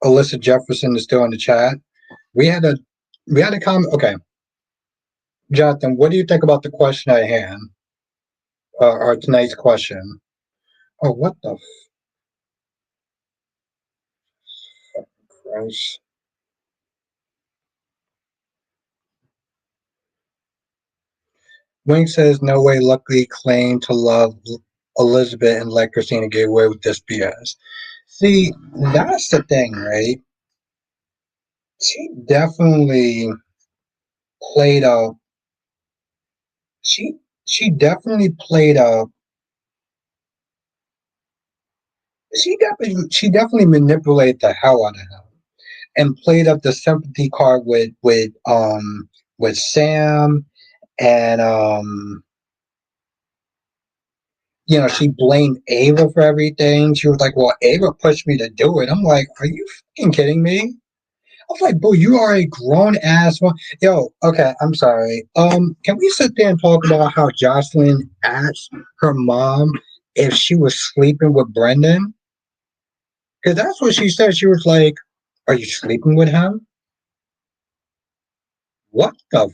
Alyssa Jefferson is still in the chat. We had a we had a comment. Okay, Jonathan, what do you think about the question at hand? Or tonight's question? Oh, what the Christ? Wink says no way. Luckily, claimed to love Elizabeth and let Christina get away with this BS. See, that's the thing, right? She definitely played up. She she definitely played up. She definitely manipulated the hell out of him and played up the sympathy card with Sam and she blamed Ava for everything. She was like, "Well, Ava pushed me to do it." I'm like, "Are you fucking kidding me?" I was like, "Bro, you are a grown ass one." Yo, okay, I'm sorry. Can we sit there and talk about how Jocelyn asked her mom if she was sleeping with Brendan? Because that's what she said. She was like, "Are you sleeping with him?" What the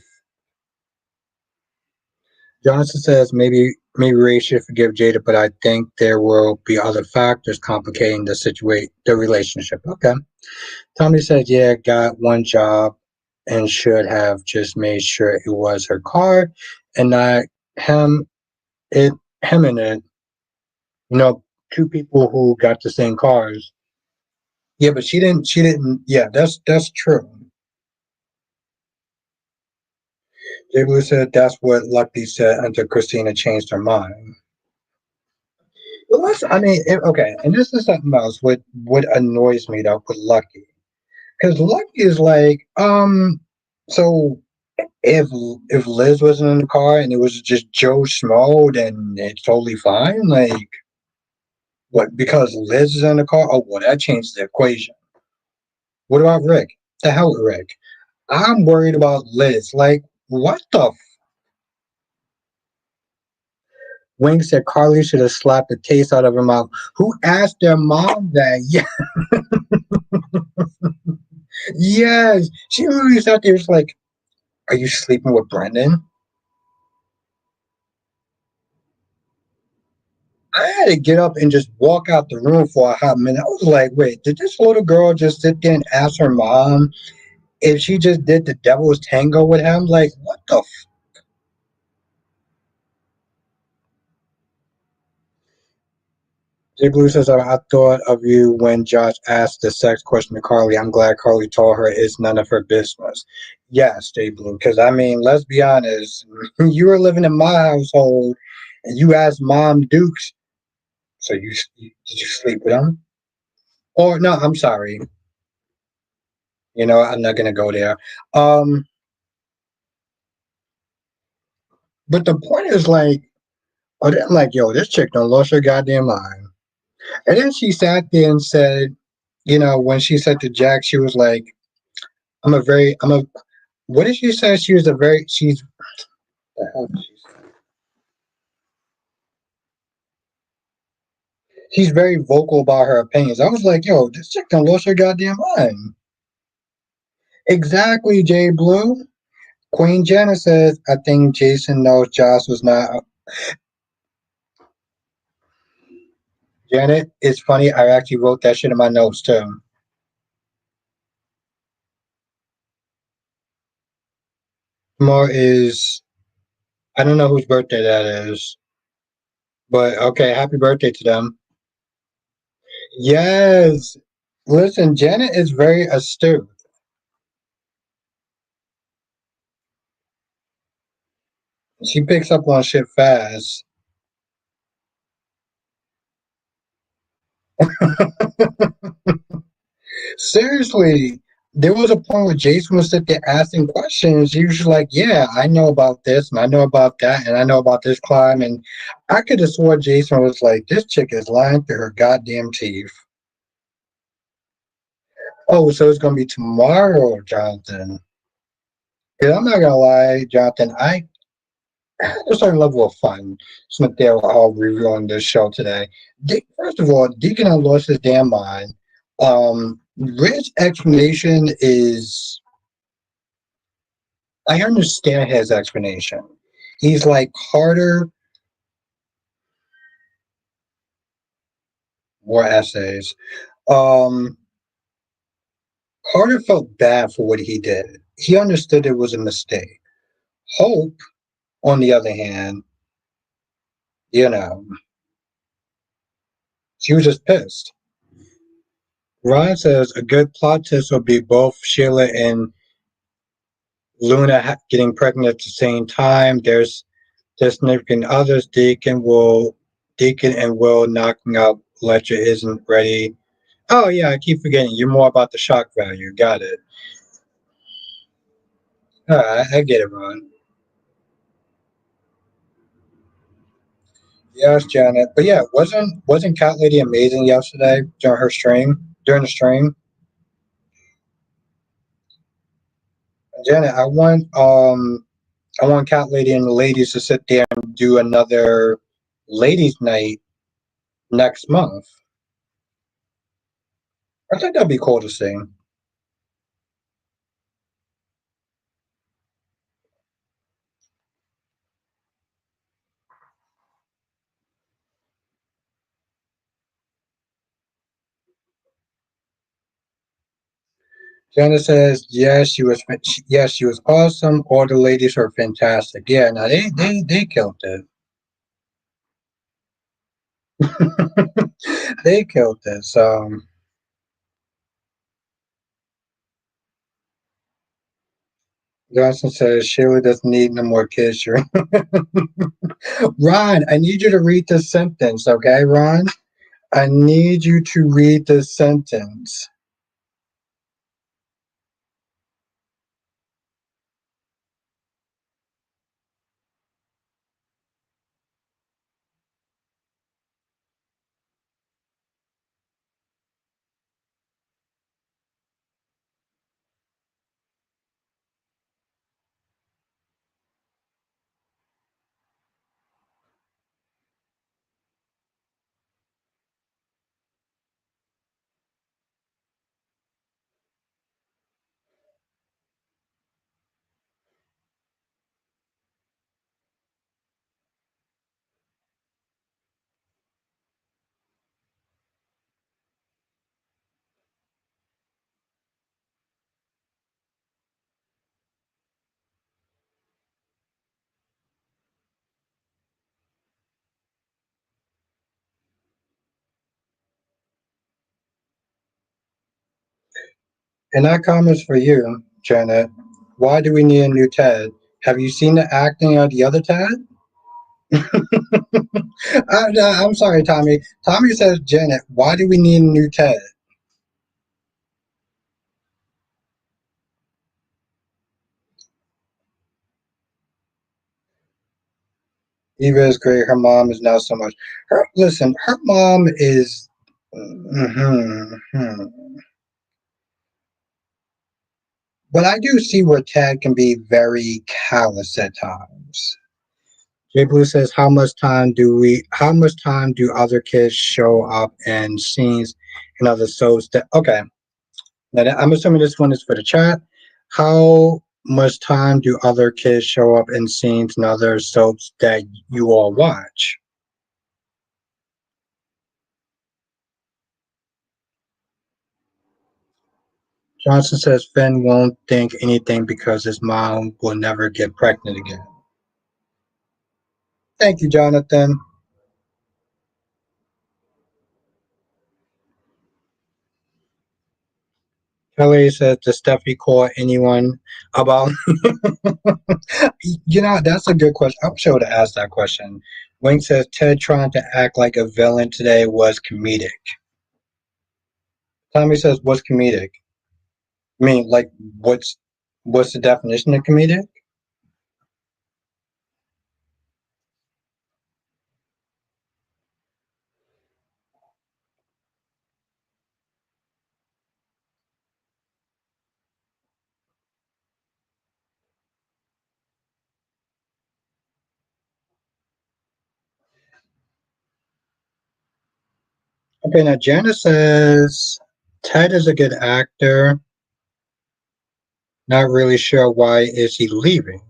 Johnson says maybe Ray should forgive Jada, but I think there will be other factors complicating the relationship. Okay. Tommy says, yeah, got one job and should have just made sure it was her car and not him it him in it. You know, two people who got the same cars. Yeah, but she didn't yeah, that's true. Jay Blue said that's what Lucky said until Christina changed her mind. Well, I mean, okay, and this is something else. What annoys me though with Lucky, because Lucky is like, so if if Liz wasn't in the car and it was just Joe Schmo, then it's totally fine. Like, what? Because Liz is in the car? Oh, well, that changes the equation. What about Rick? The hell with Rick? I'm worried about Liz. Like, what the? Wing said Carly should have slapped the taste out of her mouth. Who asked their mom that? Yes, she literally sat there. Was like, "Are you sleeping with Brendan?" I had to get up and just walk out the room for a hot minute. I was like, "Wait, did this little girl just sit there and ask her mom if she just did the devil's tango with him?" Like, what the? Jay Blue says, I thought of you when Josh asked the sex question to Carly. I'm glad Carly told her it's none of her business. Yes, Jay Blue, because I mean, let's be honest. You were living in my household and you asked Mom Dukes, so did you sleep with him? Or no, I'm sorry. I'm not gonna go there. Um, but the point is like, oh, I'm like, yo, this chick don't lost her goddamn mind. And then she sat there and said, when she said to Jack, she was like, I'm a, what did she say? She was a very, the hell did she say? She's very vocal about her opinions. I was like, yo, this chick don't lost her goddamn mind. Exactly, Jay Blue. Queen Jenna says, I think Jason knows Josh was not. Janet, it's funny. I actually wrote that shit in my notes too. Tomorrow is, I don't know whose birthday that is. But okay, happy birthday to them. Yes. Listen, Janet is very astute. She picks up on shit fast. Seriously, there was a point where Jason was sit there asking questions. He was like, "Yeah, I know about this, and I know about that, and I know about this climb." And I could have swore Jason was like, "This chick is lying through her goddamn teeth." Oh, so it's gonna be tomorrow, Jonathan. 'Cause I'm not gonna lie, Jonathan. I had a certain level of fun Smith Dale all reviewing this show today. First of all, Deacon had lost his damn mind. Rich explanation is I understand his explanation. He's like Carter, more essays. Um, Carter felt bad for what he did. He understood it was a mistake. Hope, on the other hand, you know, she was just pissed. Ryan says a good plot twist will be both Sheila and Luna getting pregnant at the same time. There's significant others. Deacon and Will knocking out Ledger isn't ready. Oh yeah, I keep forgetting. You're more about the shock value. Got it. I get it, Ron. Yes, Janet. But yeah, wasn't Cat Lady amazing yesterday during her stream? During the stream, Janet, I want Cat Lady and the ladies to sit there and do another ladies' night next month. I think that'd be cool to see. Janet says, "Yes, she was. Yes, she was awesome. All the ladies were fantastic. Yeah, no, they killed it. They killed this. Johnson says Sheila doesn't need no more kids. Ron, I need you to read this sentence, okay, Ron? I need you to read this sentence. And that comment's for you, Janet. Why do we need a new Ted? Have you seen the acting of the other Ted? I'm sorry, Tommy. Tommy says, Janet, why do we need a new Ted? Eva is great. Her mom is not so much. Listen, her mom is. But I do see where Ted can be very callous at times. Jay Blue says, how much time do other kids show up in scenes and other soaps that, okay, now I'm assuming this one is for the chat. How much time do other kids show up in scenes and other soaps that you all watch? Johnson says Finn won't think anything because his mom will never get pregnant again. Thank you, Jonathan. Kelly says, does Steffi call anyone about? That's a good question. I'm sure to ask that question. Wing says Ted trying to act like a villain today was comedic. Tommy says, what's comedic? I mean, like, what's the definition of comedic? Okay, now Janice says Ted is a good actor. Not really sure why is he leaving.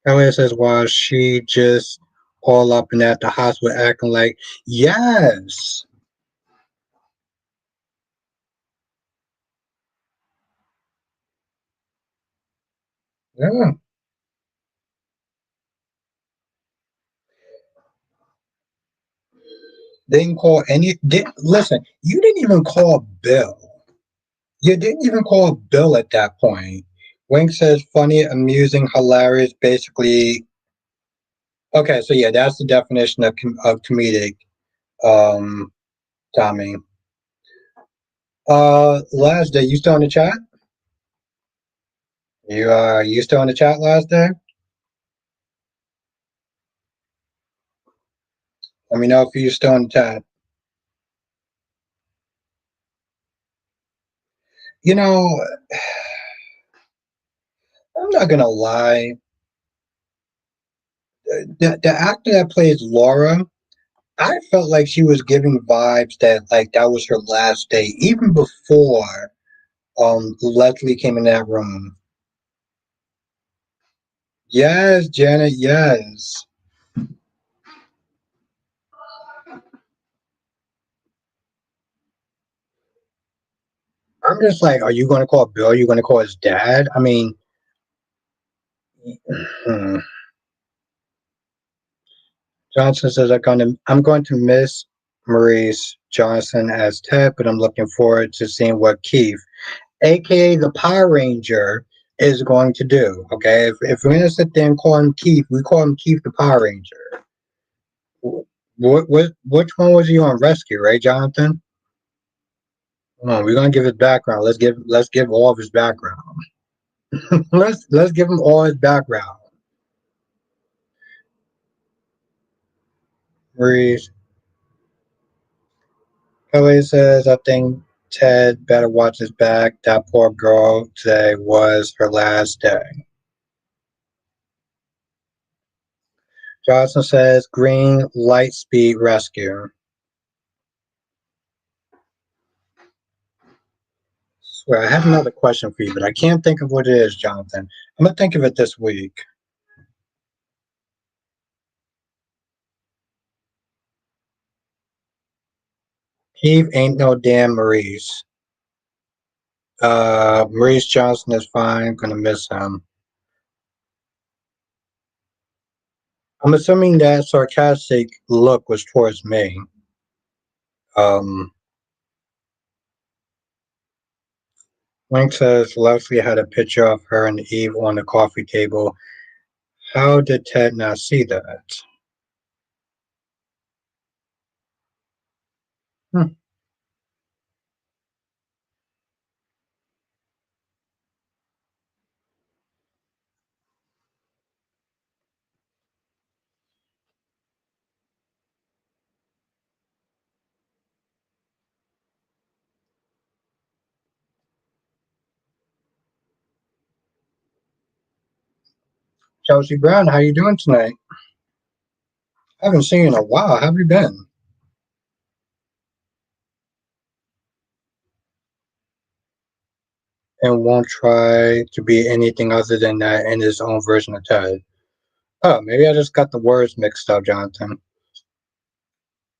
Elliot says, "Well, she just all up and at the hospital acting like, yes. Yeah. They didn't call listen, you didn't even call Bill. You didn't even call Bill at that point. Wink says funny, amusing, hilarious, basically. Okay, so yeah, that's the definition of comedic, um, Tommy. Last day, you still in the chat? You still in the chat last day? Let me know if you're still in the chat. You know, I'm not gonna lie. The actor that plays Laura, I felt like she was giving vibes that like that was her last day, even before Leslie came in that room. Yes, Janet, yes. I'm just like, are you gonna call Bill? Are you gonna call his dad? I mean, hmm. Johnson says I'm going to miss Maurice Johnson as Ted, but I'm looking forward to seeing what Keith, aka the Power Ranger, is going to do. Okay, if we're gonna sit there and call him Keith, we call him Keith the Power Ranger. Which one was he on Rescue, right, Jonathan? We're gonna give his background. Let's give all of his background. Let's give him all his background. Maurice Kelly says, I think Ted better watch his back. That poor girl today was her last day. Johnson says, Green Lightspeed Rescue. Swear, I have another question for you, but I can't think of what it is, Jonathan. I'm gonna think of it this week. Eve ain't no damn Maurice. Maurice Johnson is fine. Gonna miss him. I'm assuming that sarcastic look was towards me. Um, Link says Leslie had a picture of her and Eve on the coffee table. How did Ted not see that? Hmm. Chelsea Brown, how you doing tonight? I haven't seen you in a while. How have you been? And won't try to be anything other than that in his own version of Ted. Oh, maybe I just got the words mixed up, Jonathan.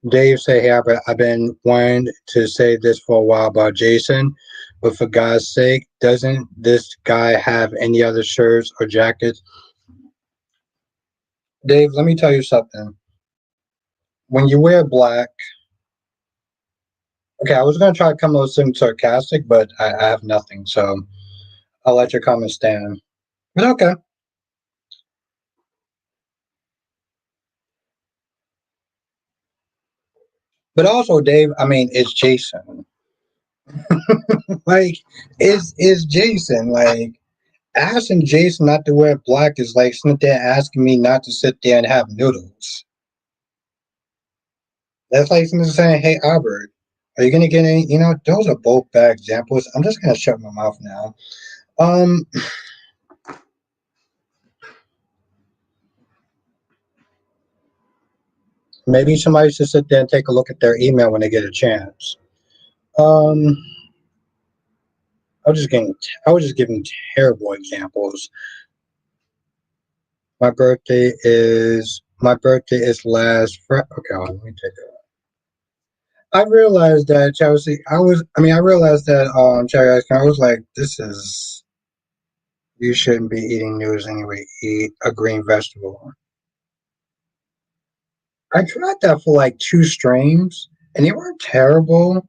Dave say, hey, I've been wanting to say this for a while about Jason, but for God's sake, doesn't this guy have any other shirts or jackets? Dave, let me tell you something. When you wear black, Okay, I was gonna try to come up with something sarcastic, but I have nothing, so I'll let your comment stand. But okay. But also, Dave, I mean, it's Jason. Like, it's Jason. Like, asking Jason not to wear black is like sitting there asking me not to sit there and have noodles. That's like saying, "Hey, Albert, are you gonna get any?" You know, those are both bad examples. I'm just gonna shut my mouth now. Um, maybe somebody should sit there and take a look at their email when they get a chance. Um, I was just getting, I was just giving terrible examples. My birthday is last. Okay, hold on, let me take it. I realized that Chelsea. I realized that Cherry Ice Cream. I was like, this is. You shouldn't be eating noodles anyway. Eat a green vegetable. I tried that for like two streams, and they weren't terrible.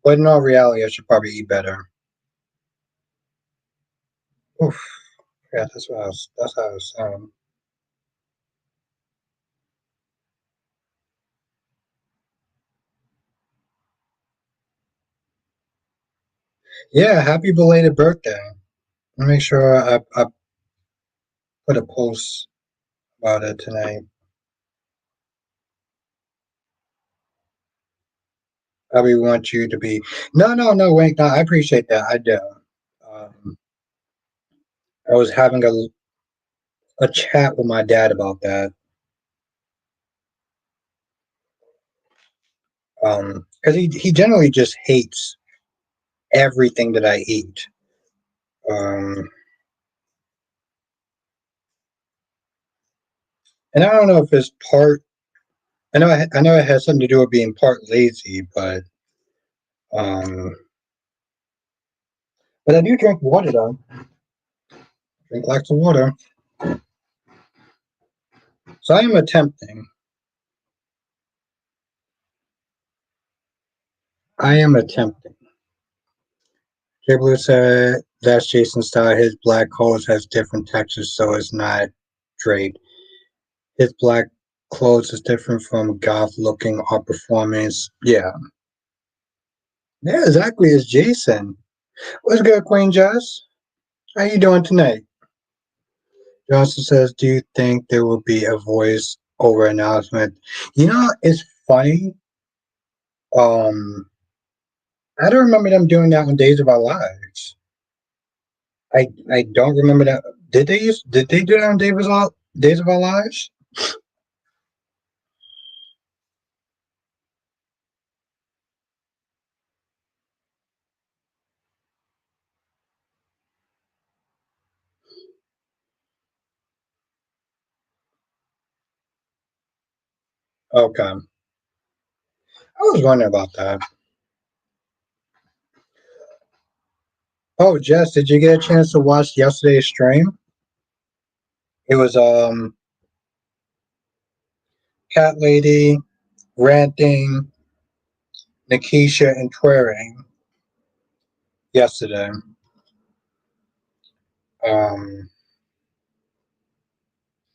But in all reality, I should probably eat better. Oof. Yeah, that's what I was. That's how I was saying. Yeah, happy belated birthday. I'll make sure I put a post about it tonight. How we want you to be. No, no, no, wait, no, I appreciate that. I do. Um, I was having a chat with my dad about that. Because he generally just hates everything that I eat. Um, and I don't know if it's part. I know it has something to do with being part lazy, um, but I do drink water though. Drink lots of water. So I am attempting. I am attempting. Jay Blue said that's Jason's style. His black holes has different textures, so it's not Drake. His black clothes is different from goth looking or performance. Yeah. Yeah, exactly. It's Jason. What's good, Queen Jess? How you doing tonight? Johnson says, do you think there will be a voice over announcement? You know, it's funny. Um, I don't remember them doing that on Days of Our Lives. I don't remember that. Did they do that on Days of Our Lives? Okay. I was wondering about that. Oh, Jess, did you get a chance to watch yesterday's stream? It was Cat Lady ranting, Nikisha and Twittering yesterday. Um,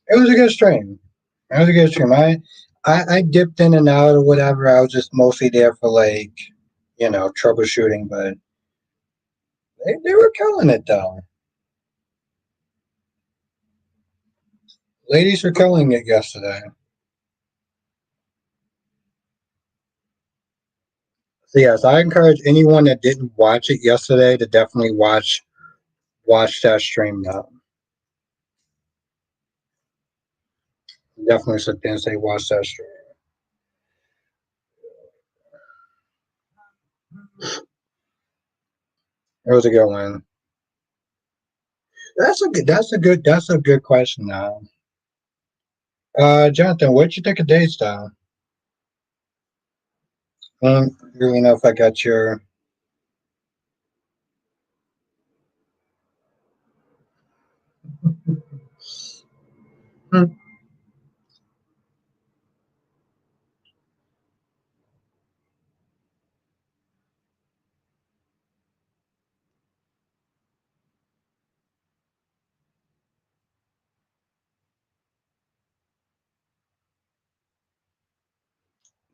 it was a good stream. It was a good stream. I dipped in and out or whatever. I was just mostly there for like, troubleshooting, but they were killing it though. Ladies were killing it yesterday. So yes, I encourage anyone that didn't watch it yesterday to definitely watch that stream now. Definitely sit there and say watch that stream. It was a good one. That's a good question now. Jonathan, what'd you think of Daystyle? I don't really know if I got your. Hmm.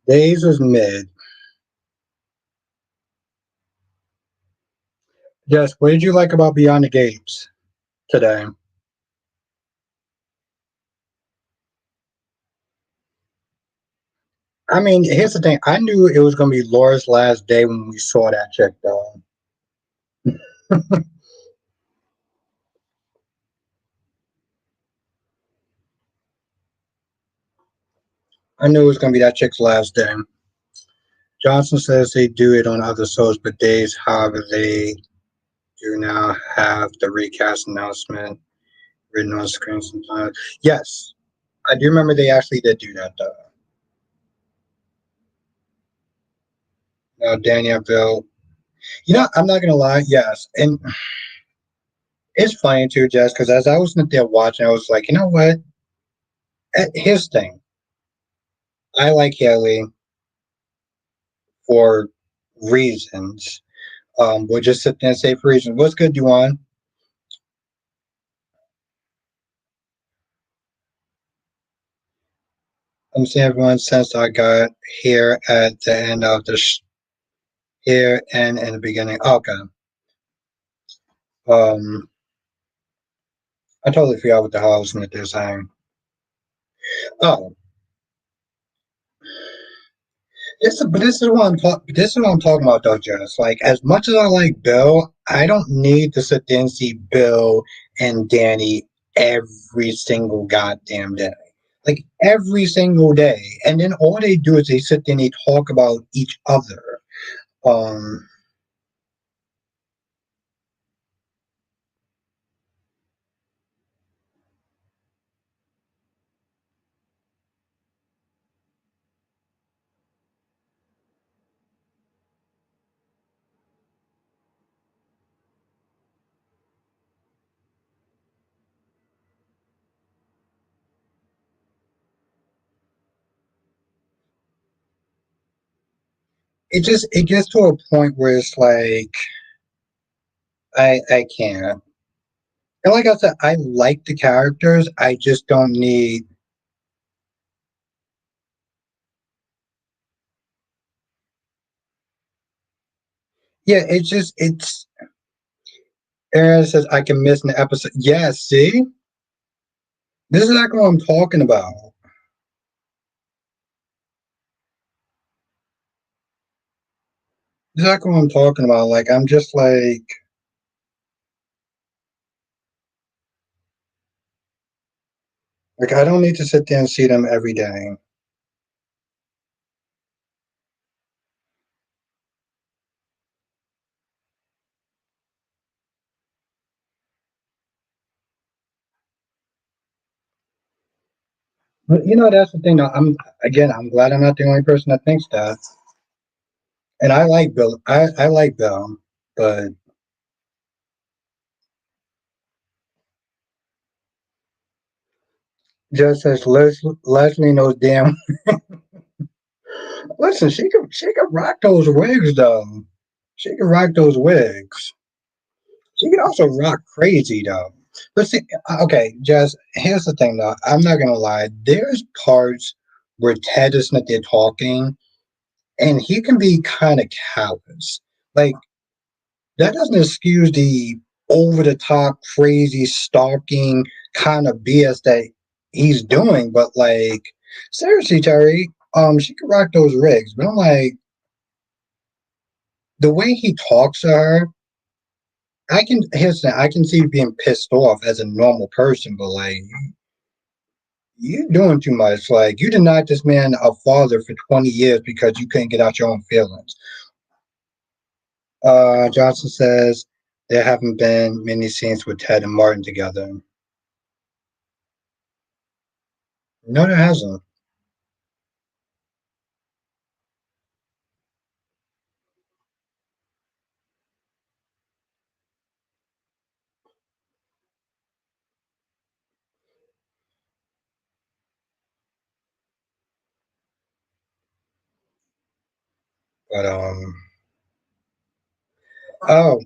Days was mid. Yes, what did you like about Beyond the Gates today? I mean, here's the thing. I knew it was gonna be Laura's last day when we saw that chick, though. I knew it was gonna be that chick's last day. Johnson says they do it on other shows, but days, however, they do now have the recast announcement written on screen sometimes. Yes, I do remember they actually did do that, though. Danielle Bill. I'm not gonna lie. Yes, and it's funny too, Jess, because as I was sitting there watching, I was like, you know what? Here's the thing. I like Haley for reasons. We'll just sit there and say for reasons. What's good, Duan? I'm seeing everyone since I got here at the end of the here and in the beginning. Okay. Um, I totally forgot what the hell I was going to do saying. Oh, this is what This is what I'm talking about, though, Jess. Like, as much as I like Bill, I don't need to sit there and see Bill and Danny every single goddamn day. Like every single day, and then all they do is they sit there and they talk about each other. Um, it gets to a point where it's like I can't. And like I said, I like the characters. I just don't need. Yeah, it's. Aaron says I can miss an episode. Yeah, see, this is exactly what I'm talking about. This is exactly what I'm talking about. Like I'm just like I don't need to sit there and see them every day. But that's the thing. Though. I'm glad I'm not the only person that thinks that. And I like Bill. I like Bill, but just as Leslie knows damn. Listen, she could rock those wigs though. She can rock those wigs. She can also rock crazy though. But see, okay, Jess. Here's the thing though. I'm not gonna lie. There's parts where Ted is not there talking, and he can be kind of callous. Like that doesn't excuse the over the top, crazy, stalking kind of BS that he's doing. But like, seriously, Terry, she could rock those rigs. But I'm like, the way he talks to her, here's the thing, I can see you being pissed off as a normal person, but like, you doing too much. Like, you denied this man a father for 20 years because you couldn't get out your own feelings. Johnson says there haven't been many scenes with Ted and Martin together. No, there hasn't. But oh,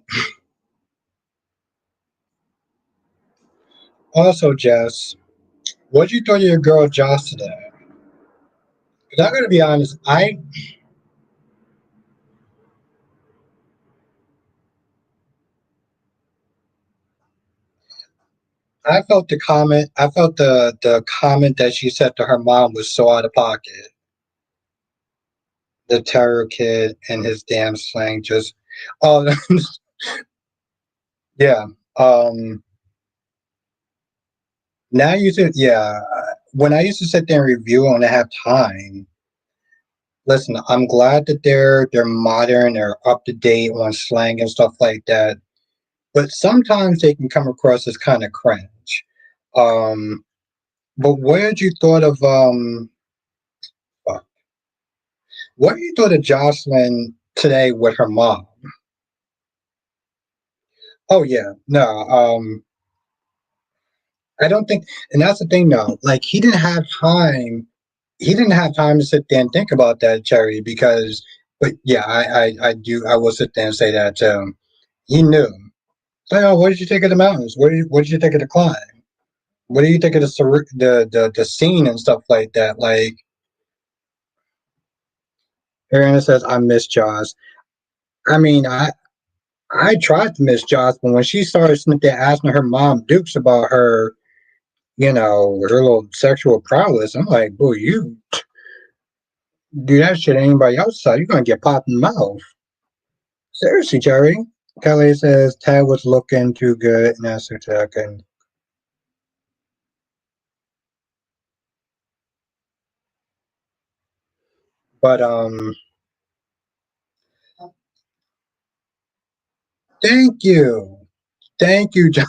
also, Jess, what you thought of your girl Joss today? 'Cause I'm gonna be honest. I felt the comment. I felt the comment that she said to her mom was so out of pocket. The terror kid and his damn slang just. Oh yeah. Um. Now you said yeah. When I used to sit there and review and I have time, listen, I'm glad that they're modern, they're up to date on slang and stuff like that. But sometimes they can come across as kind of cringe. Um, but what had you thought of what you thought of Jocelyn today with her mom? Oh yeah, no, I don't think, and that's the thing though. Like he didn't have time. He didn't have time to sit there and think about that, Cherry. Because, but yeah, I do. I will sit there and say that he knew. So, oh, what did you think of the mountains? What did you think of the climb? What do you think of the scene and stuff like that? Like Ariana says, I miss Jaws. I mean, I tried to miss Jaws, but when she started sitting there asking her mom Dukes about her, her little sexual prowess, I'm like, boy, you do that shit to anybody outside, you're gonna get popped in the mouth. Seriously, Jerry. Kelly says Ted was looking too good in that second. But thank you. Thank you, John.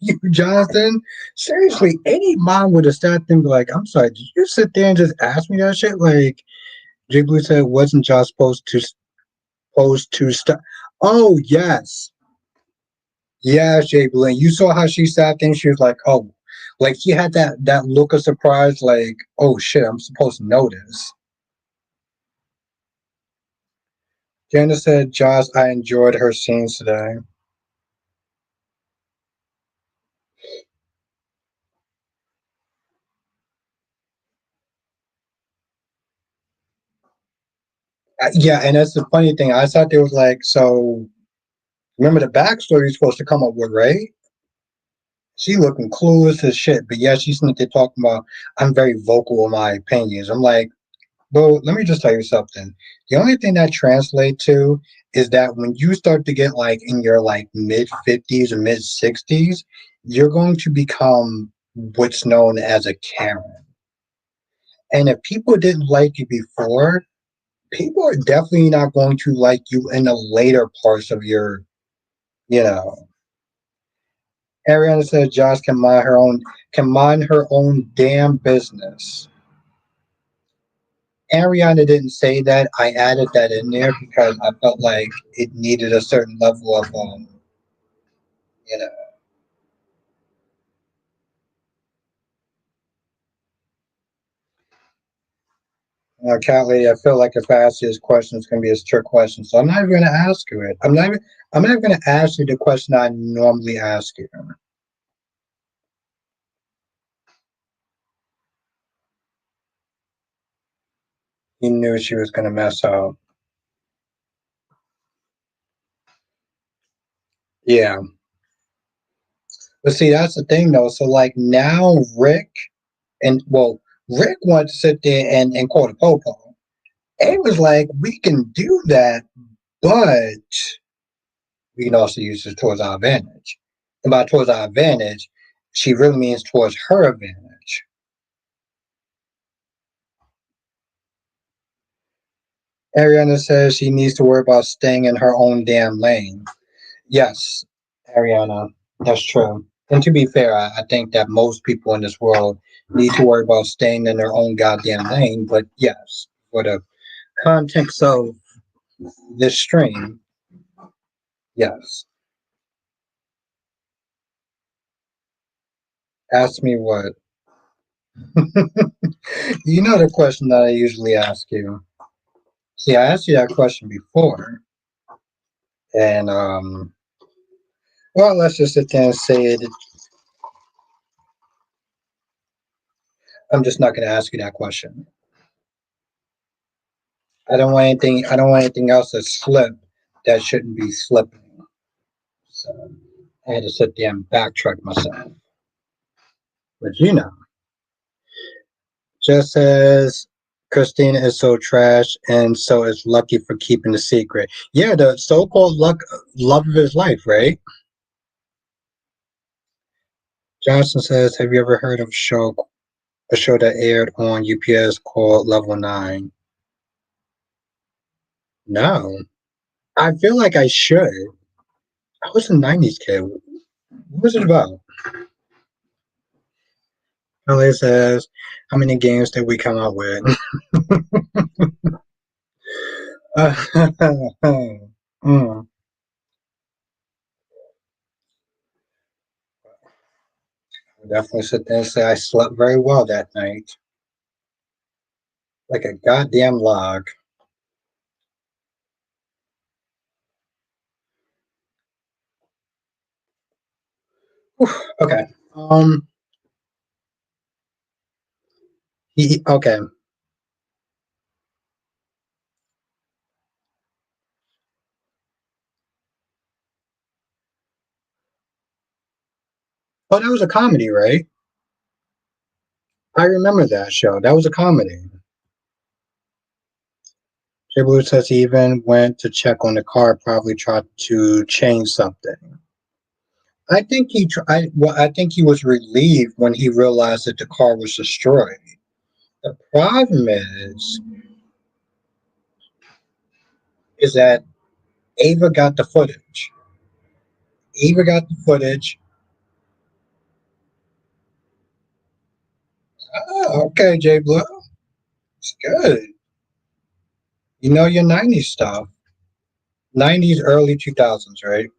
You, Jonathan. Seriously, any mom would have sat there and be like, I'm sorry, did you sit there and just ask me that shit? Like Jay Blue said, wasn't Josh supposed to stop? Oh yes. Yes, Jay Blue. And you saw how she sat there and she was like, oh, like she had that look of surprise, like, oh shit, I'm supposed to know this. Janice said, Josh, I enjoyed her scenes today. Yeah, and that's the funny thing. I thought there was like, so remember the backstory you're supposed to come up with, right? She looking clueless as shit, but yeah, she's not there talking about I'm very vocal in my opinions. I'm like, well, let me just tell you something. The only thing that translates to is that when you start to get like in your like mid 50s or mid 60s, you're going to become what's known as a Karen. And if people didn't like you before, people are definitely not going to like you in the later parts of your, you know. Ariana said Josh can mind her own damn business. Ariana didn't say that. I added that in there because I felt like it needed a certain level of you know. Cat lady, I feel like if I ask you this question, it's gonna be a trick question. So I'm not even gonna ask you it. I'm not even gonna ask you the question I normally ask you. He knew she was gonna mess up. Yeah. But see, that's the thing though. So like now Rick wanted to sit there and quote a popo. A was like, we can do that, but we can also use it towards our advantage. And by towards our advantage, she really means towards her advantage. Ariana says she needs to worry about staying in her own damn lane. Yes, Ariana, that's true. And to be fair, I think that most people in this world need to worry about staying in their own goddamn lane. But yes, for the context of this stream, yes. Ask me what. You know the question that I usually ask you. See, I asked you that question before, and well, let's just sit there and say it. I'm just not going to ask you that question. I don't want anything else to slip that shouldn't be slipping. So I had to sit there and backtrack myself. But just as Christina is so trash and so is Lucky for keeping the secret. Yeah, the so-called love of his life, right? Johnson says, "Have you ever heard of a show that aired on UPS called Level 9?" No. I feel like I should. I was a 90s kid. What was it about? LA says, "How many games did we come up with?" Mm. I definitely sit there and say I slept very well that night. Like a goddamn log. Whew, okay. Um, okay. Oh, that was a comedy, right? I remember that show. That was a comedy. Jay Blue says he even went to check on the car, probably tried to change something. I think he was relieved when he realized that the car was destroyed. The problem is that Ava got the footage. Ava got the footage. Oh, okay, Jay Blue. It's good. You know your 90s stuff. 90s, early 2000s, right?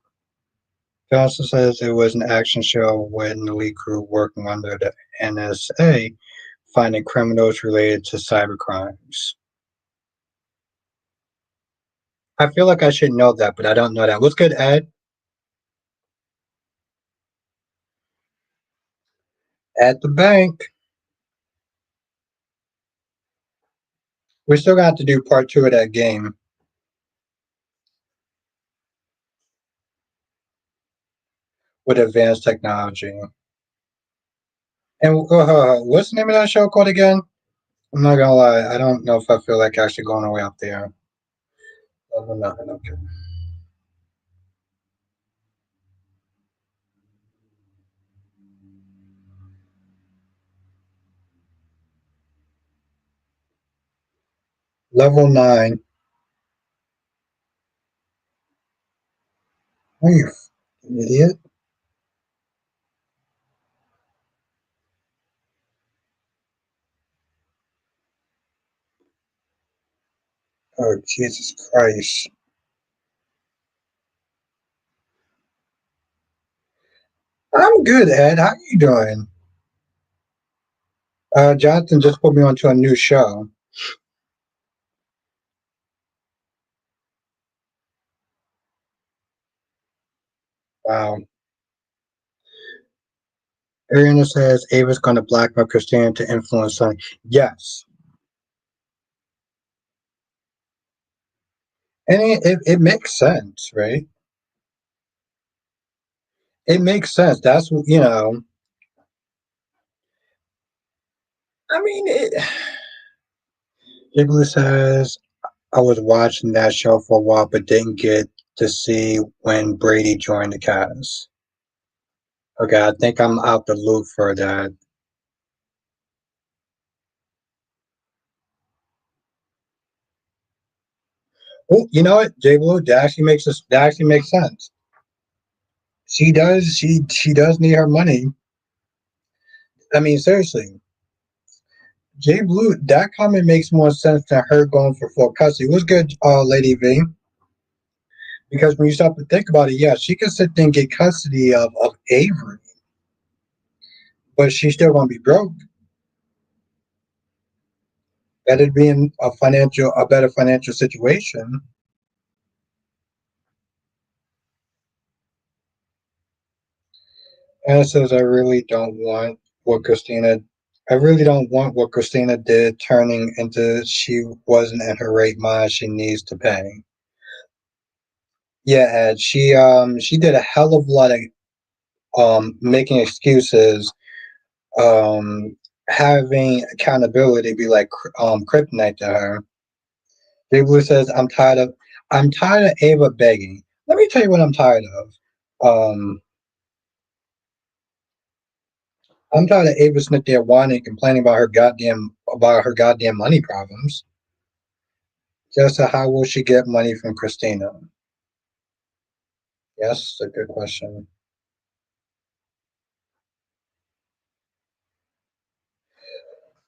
Johnson says it was an action show with an elite crew working under the NSA, finding criminals related to cyber crimes. I feel like I should know that, but I don't know that. What's good, Ed? At the bank. We still got to do part two of that game with advanced technology. And what's the name of that show called again? I'm not gonna lie, I don't know if I feel like actually going all the way up there. Level 9, okay. Level 9. Are you an idiot? Oh, Jesus Christ. I'm good, Ed. How you doing? Jonathan just put me onto a new show. Wow. Ariana says Ava's going to blackmail Christina to influence something. Yes. And it makes sense, right? It makes sense. That's, I mean, Ghibli says, I was watching that show for a while, but didn't get to see when Brady joined the cast. Okay, I think I'm out the loop for that. Oh, you know what, J Blue, that actually makes sense. She does need her money. I mean, seriously, J Blue, that comment makes more sense than her going for full custody. It was good, Lady V, because when you stop to think about it, yeah, she could sit there and get custody of Avery, but she's still gonna be broke. That'd be in a better financial situation. And it says, I really don't want what Christina. I really don't want what Christina did, turning into she wasn't in her right mind. She needs to pay. Yeah, Ed. She did a hell of a lot of making excuses, um having accountability be like kryptonite to her. Big Blue says, I'm tired of Ava begging. Let me tell you what I'm tired of. Um I'm tired of Ava sitting there whining and complaining about her goddamn money problems. Just how will she get money from Christina? Yes, a good question.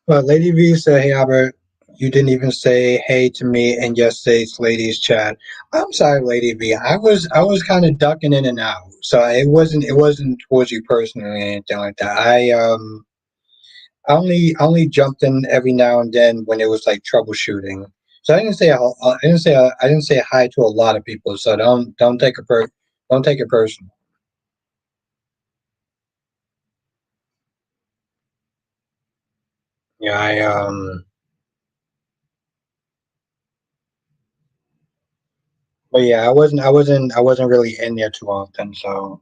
But Lady V said, "Hey Albert, you didn't even say hey to me in yesterday's ladies chat." I'm sorry, Lady V. I was kind of ducking in and out, so it wasn't towards you personally or anything like that. I only jumped in every now and then when it was like troubleshooting. So I didn't say hi to a lot of people. So don't take it personal. Yeah, but yeah, I wasn't really in there too often. So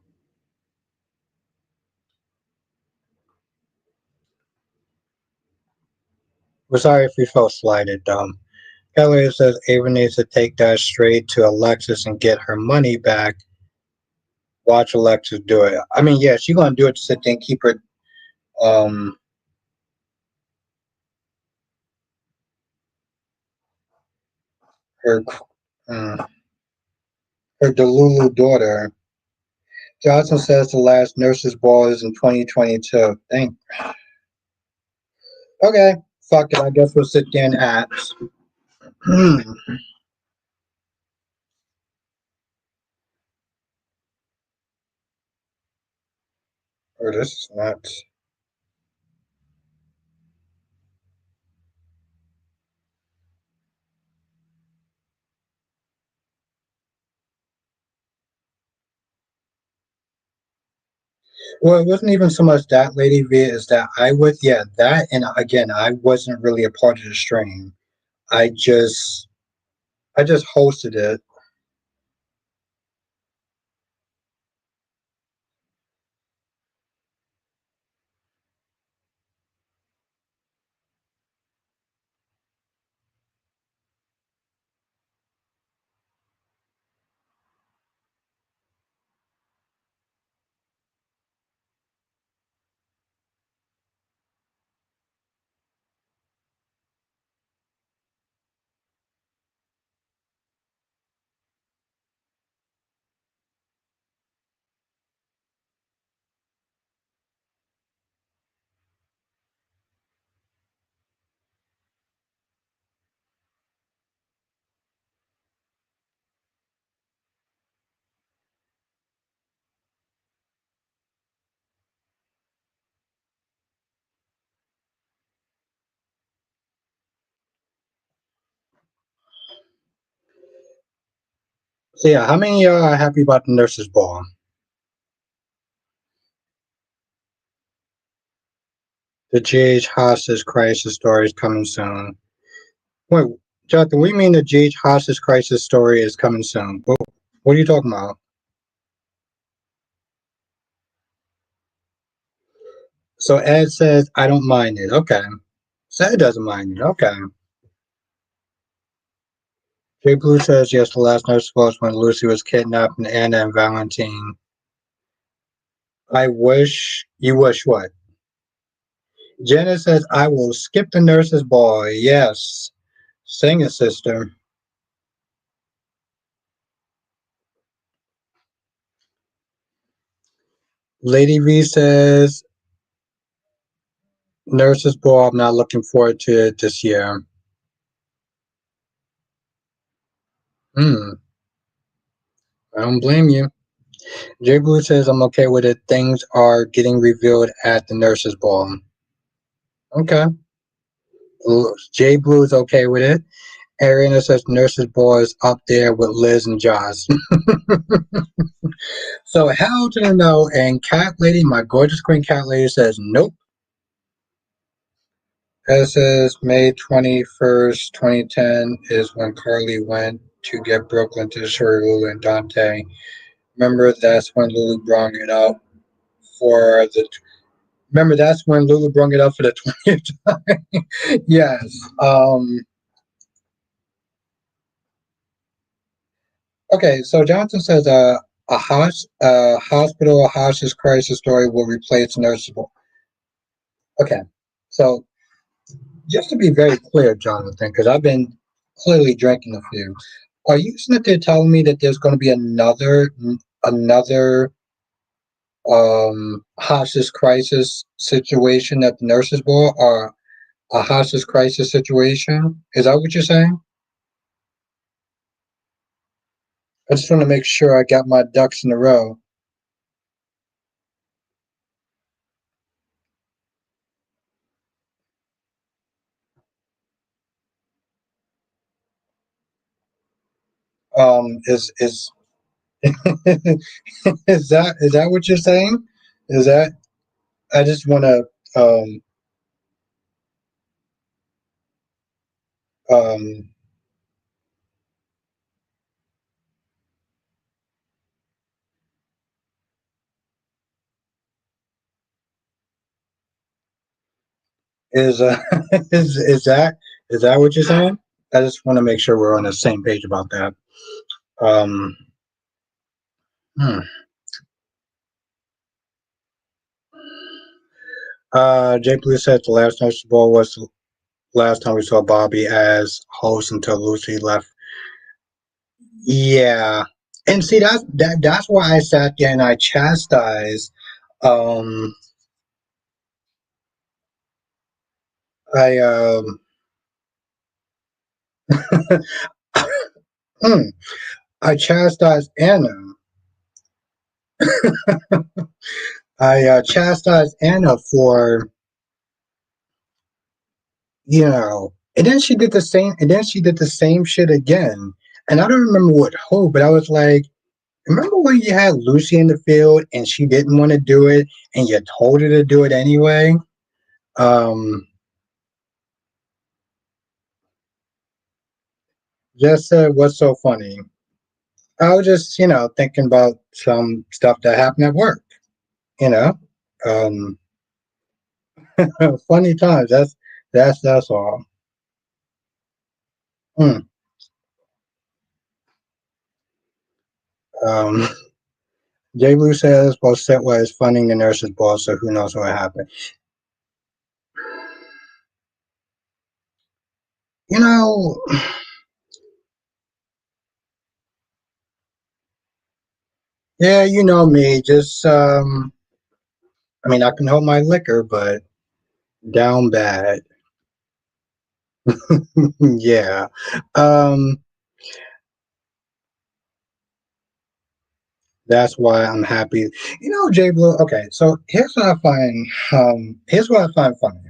we're sorry if we felt slighted. Kelly says Ava needs to take that straight to Alexis and get her money back. Watch Alexis do it. I mean, yeah, she's gonna do it to sit there and keep um her uh, her Delulu daughter. Johnson says the last nurses ball is in 2022. Thank. Okay, fuck it. I guess we'll sit there and ask. Oh, this is nuts. Well, it wasn't even so much that Lady V is that I was, yeah, that, and again, I wasn't really a part of the stream. I just I just hosted it. So yeah, how many are happy about the nurses ball? The GH hostage crisis story is coming soon. Wait, Jonathan, we mean the GH hostage crisis story is coming soon. What are you talking about? So Ed says I don't mind it. Okay. So Ed doesn't mind it. Okay. Jay Blue says yes. The last nurse was when Lucy was kidnapped and Anna and Valentine. I wish you wish what? Jenna says I will skip the nurses ball. Yes. Sing it, sister. Lady V says nurses ball. I'm not looking forward to it this year. Hmm. I don't blame you. Jay Blue says I'm okay with it. Things are getting revealed at the nurses ball. Okay. Jay Blue is okay with it. Ariana says nurses ball is up there with Liz and Josh. So hell to the no. And Cat Lady, my gorgeous queen Cat Lady says nope. It says May 21st, 2010 is when Carly went to get Brooklyn to show Lulu and Dante. Remember, that's when Lulu brought it up for the. Remember, that's when Lulu brought it up for the 20th time. Yes. Okay. So Johnson says, a hospital, a hospice crisis story will replace nurses. Okay. So just to be very clear, Jonathan, because I've been clearly drinking a few. Are you sitting there telling me that there's going to be another hospice crisis situation at the nurses' board, or a hospice crisis situation? Is that what you're saying? I just want to make sure I got my ducks in a row. Is is that what you're saying? Is that I just want to um is is that what you're saying? I just want to make sure we're on the same page about that. Um, hmm. Jay Blue said the last Super Bowl was the last time we saw Bobby as host until Lucy left. Yeah, and see that's why I sat there and I chastised. Um, I hmm, I chastised Anna. I chastised Anna for and then she did the same. And then she did the same shit again. And I don't remember what who, but I was like, remember when you had Lucy in the field and she didn't want to do it, and you told her to do it anyway? Um, just what's so funny? I was just, thinking about some stuff that happened at work. You know, um, funny times. That's all. Hmm. Um, Jay Blue says, "Well, Setway is funding the nurses' ball, so who knows what happened." You know, yeah, you know me. Just, I mean, I can hold my liquor, but down bad. Yeah. Um, that's why I'm happy. Jay Blue. Okay, so here's what I find. Here's what I find funny.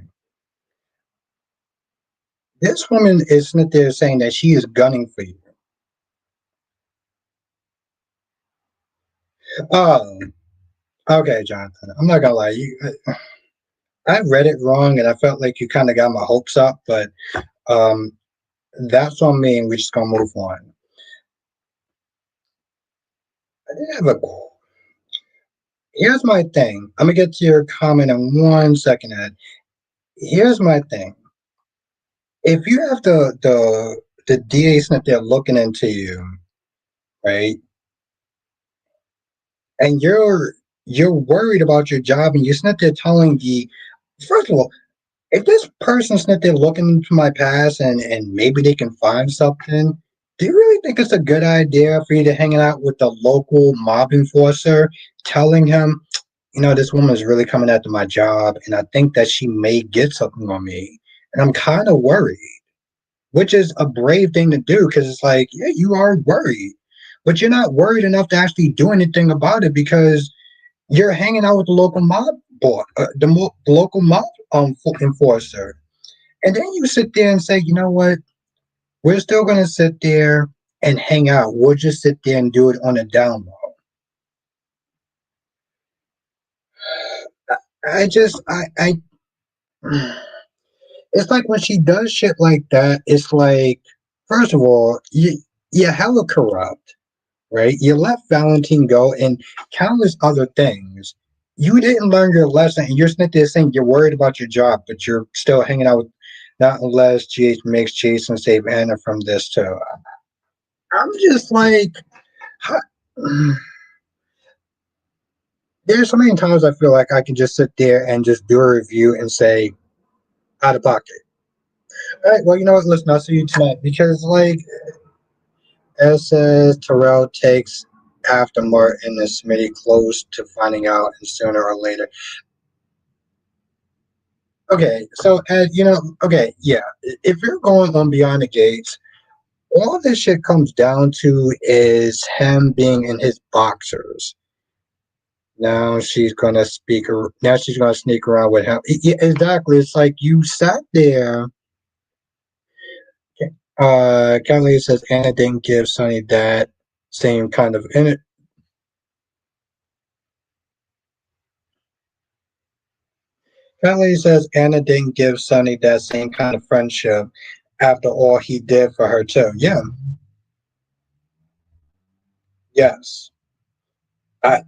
This woman is not there saying that she is gunning for you. Oh, okay, Jonathan. I'm not gonna lie. I read it wrong, and I felt like you kind of got my hopes up, but um, that's on me, and we're just gonna move on. I did have a. Here's my thing. I'm gonna get to your comment in 1 second, Ed. Here's my thing. If you have the DAs that they're looking into you, right, and you're worried about your job, and you're not there telling the first of all, if this person's not there looking into my past and maybe they can find something, do you really think it's a good idea for you to hang out with the local mob enforcer, telling him, this woman is really coming after my job, and I think that she may get something on me, and I'm kind of worried, which is a brave thing to do because it's like, yeah, you are worried, but you're not worried enough to actually do anything about it because you're hanging out with the local mob boy, the local mob enforcer, and then you sit there and say, you know what, we're still going to sit there and hang out. We'll just sit there and do it on a down low. I just, I It's like when she does shit like that, it's like, first of all, you're hella corrupt, right? You let Valentine go and countless other things. You didn't learn your lesson, and you're sitting there saying you're worried about your job, but you're still hanging out with, not unless GH makes Jason save Anna from this too. I'm just like, how, there's so many times I feel like I can just sit there and just do a review and say, out of pocket. All right, well, you know what? Listen, I'll see you tonight because, like, as says, Terrell takes after Martin and Smitty close to finding out, and sooner or later. Okay, so, okay, yeah, if you're going on Beyond the Gates, all this shit comes down to is him being in his boxers. Now she's gonna speak. Now she's gonna sneak around with him. Yeah, exactly. It's like you sat there. Kelly says Anna didn't give Sonny that same kind of. And Kelly says Anna didn't give Sonny that same kind of friendship after all he did for her too. Yeah. Yes. I,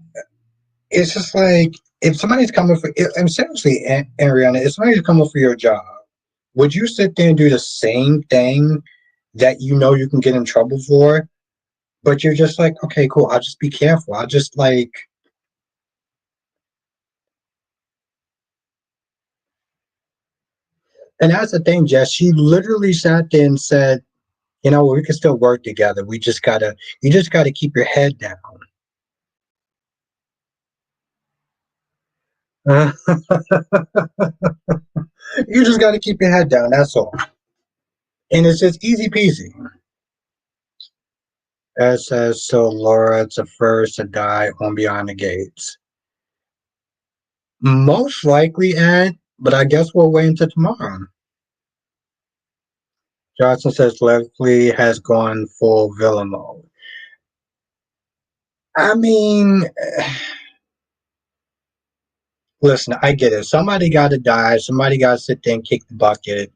it's just like if somebody's coming for. And seriously, Ariana, if somebody's coming for your job, would you sit there and do the same thing that you know you can get in trouble for? But you're just like, okay, cool. I'll just be careful. I'll just like, and that's the thing, Jess. She literally sat there and said, you know, we can still work together. You just gotta keep your head down. You just gotta keep your head down. That's all. And it's just easy peasy. As says, so Laura's the first to die on Beyond the Gates. Most likely, Ed, but I guess we'll wait until tomorrow. Johnson says Leslie has gone full villain mode. I mean, listen, I get it. Somebody got to die. Somebody got to sit there and kick the bucket.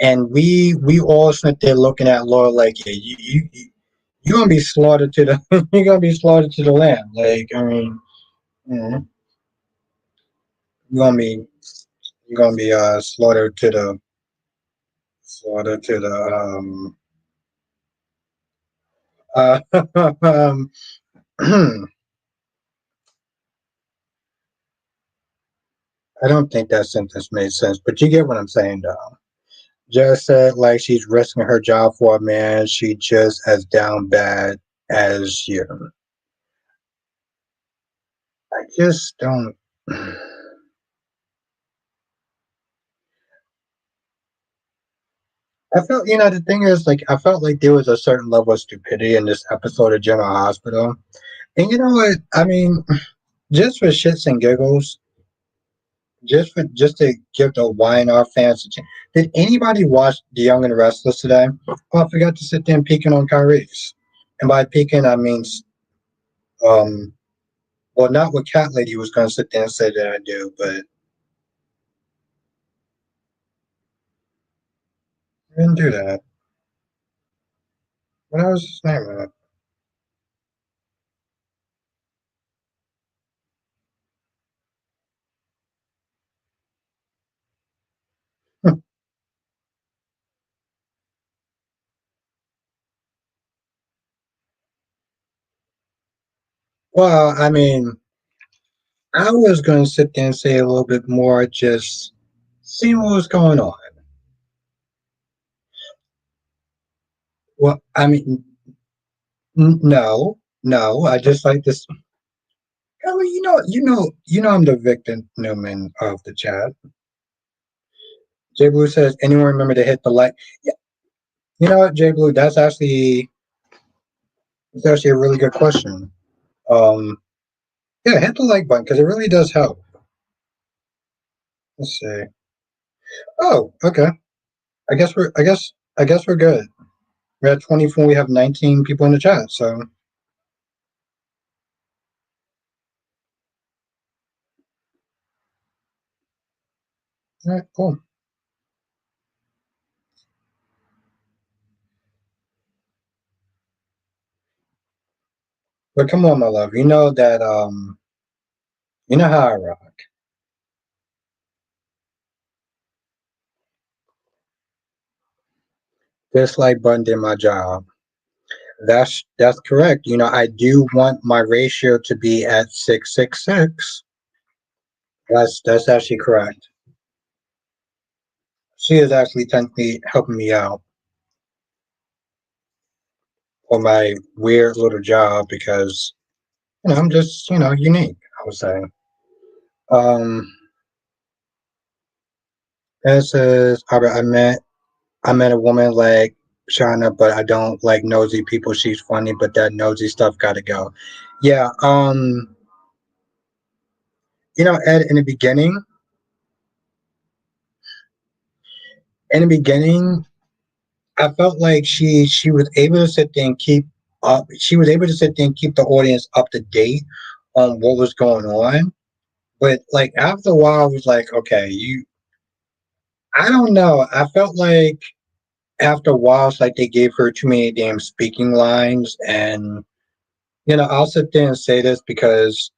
And we all sit there looking at Laura like, yeah, you're gonna be slaughtered to the you're gonna be slaughtered to the lamb. Like, I mean, mm, you're gonna be you're gonna be slaughtered to the um I don't think that sentence made sense, but you get what I'm saying though. Just said like she's risking her job for a man she just as down bad as you. I just don't. I felt, the thing is, like, I felt like there was a certain level of stupidity in this episode of General Hospital. And you know what? I mean, just for shits and giggles, just to give the YNR fans a chance. Did anybody watch The Young and the Restless today? Oh, I forgot to sit there and peeking on Kyrie's. And by peeking, I mean, um, well, not what Cat Lady was going to sit there and say that I do, but I didn't do that. What was his name? Well, I mean, I was going to sit there and say a little bit more, just seeing what was going on. Well, I mean, no, no. I just like this. I mean, I'm the Victor Newman of the chat. Jay Blue says, anyone remember to hit the like? Yeah, you know what, Jay Blue? That's actually a really good question. Um, yeah, hit the like button because it really does help. Let's see. Oh, okay. I guess we're good. We're at 24. We have 19 people in the chat. So, all right, cool. But come on, my love. You know that you know how I rock. Dislike button did my job. That's correct. You know, I do want my ratio to be at 666. That's actually correct. She is actually technically helping me out for my weird little job because I'm just unique. I would say. Um, it says I met a woman like Shauna, but I don't like nosy people. She's funny, but that nosy stuff gotta go. Yeah. Ed, in the beginning, I felt like she was able to sit there and keep up. She was able to sit there and keep the audience up to date on what was going on. But like after a while, I was like, okay, you. I don't know. I felt like after a while, it's like they gave her too many damn speaking lines, and I'll sit there and say this because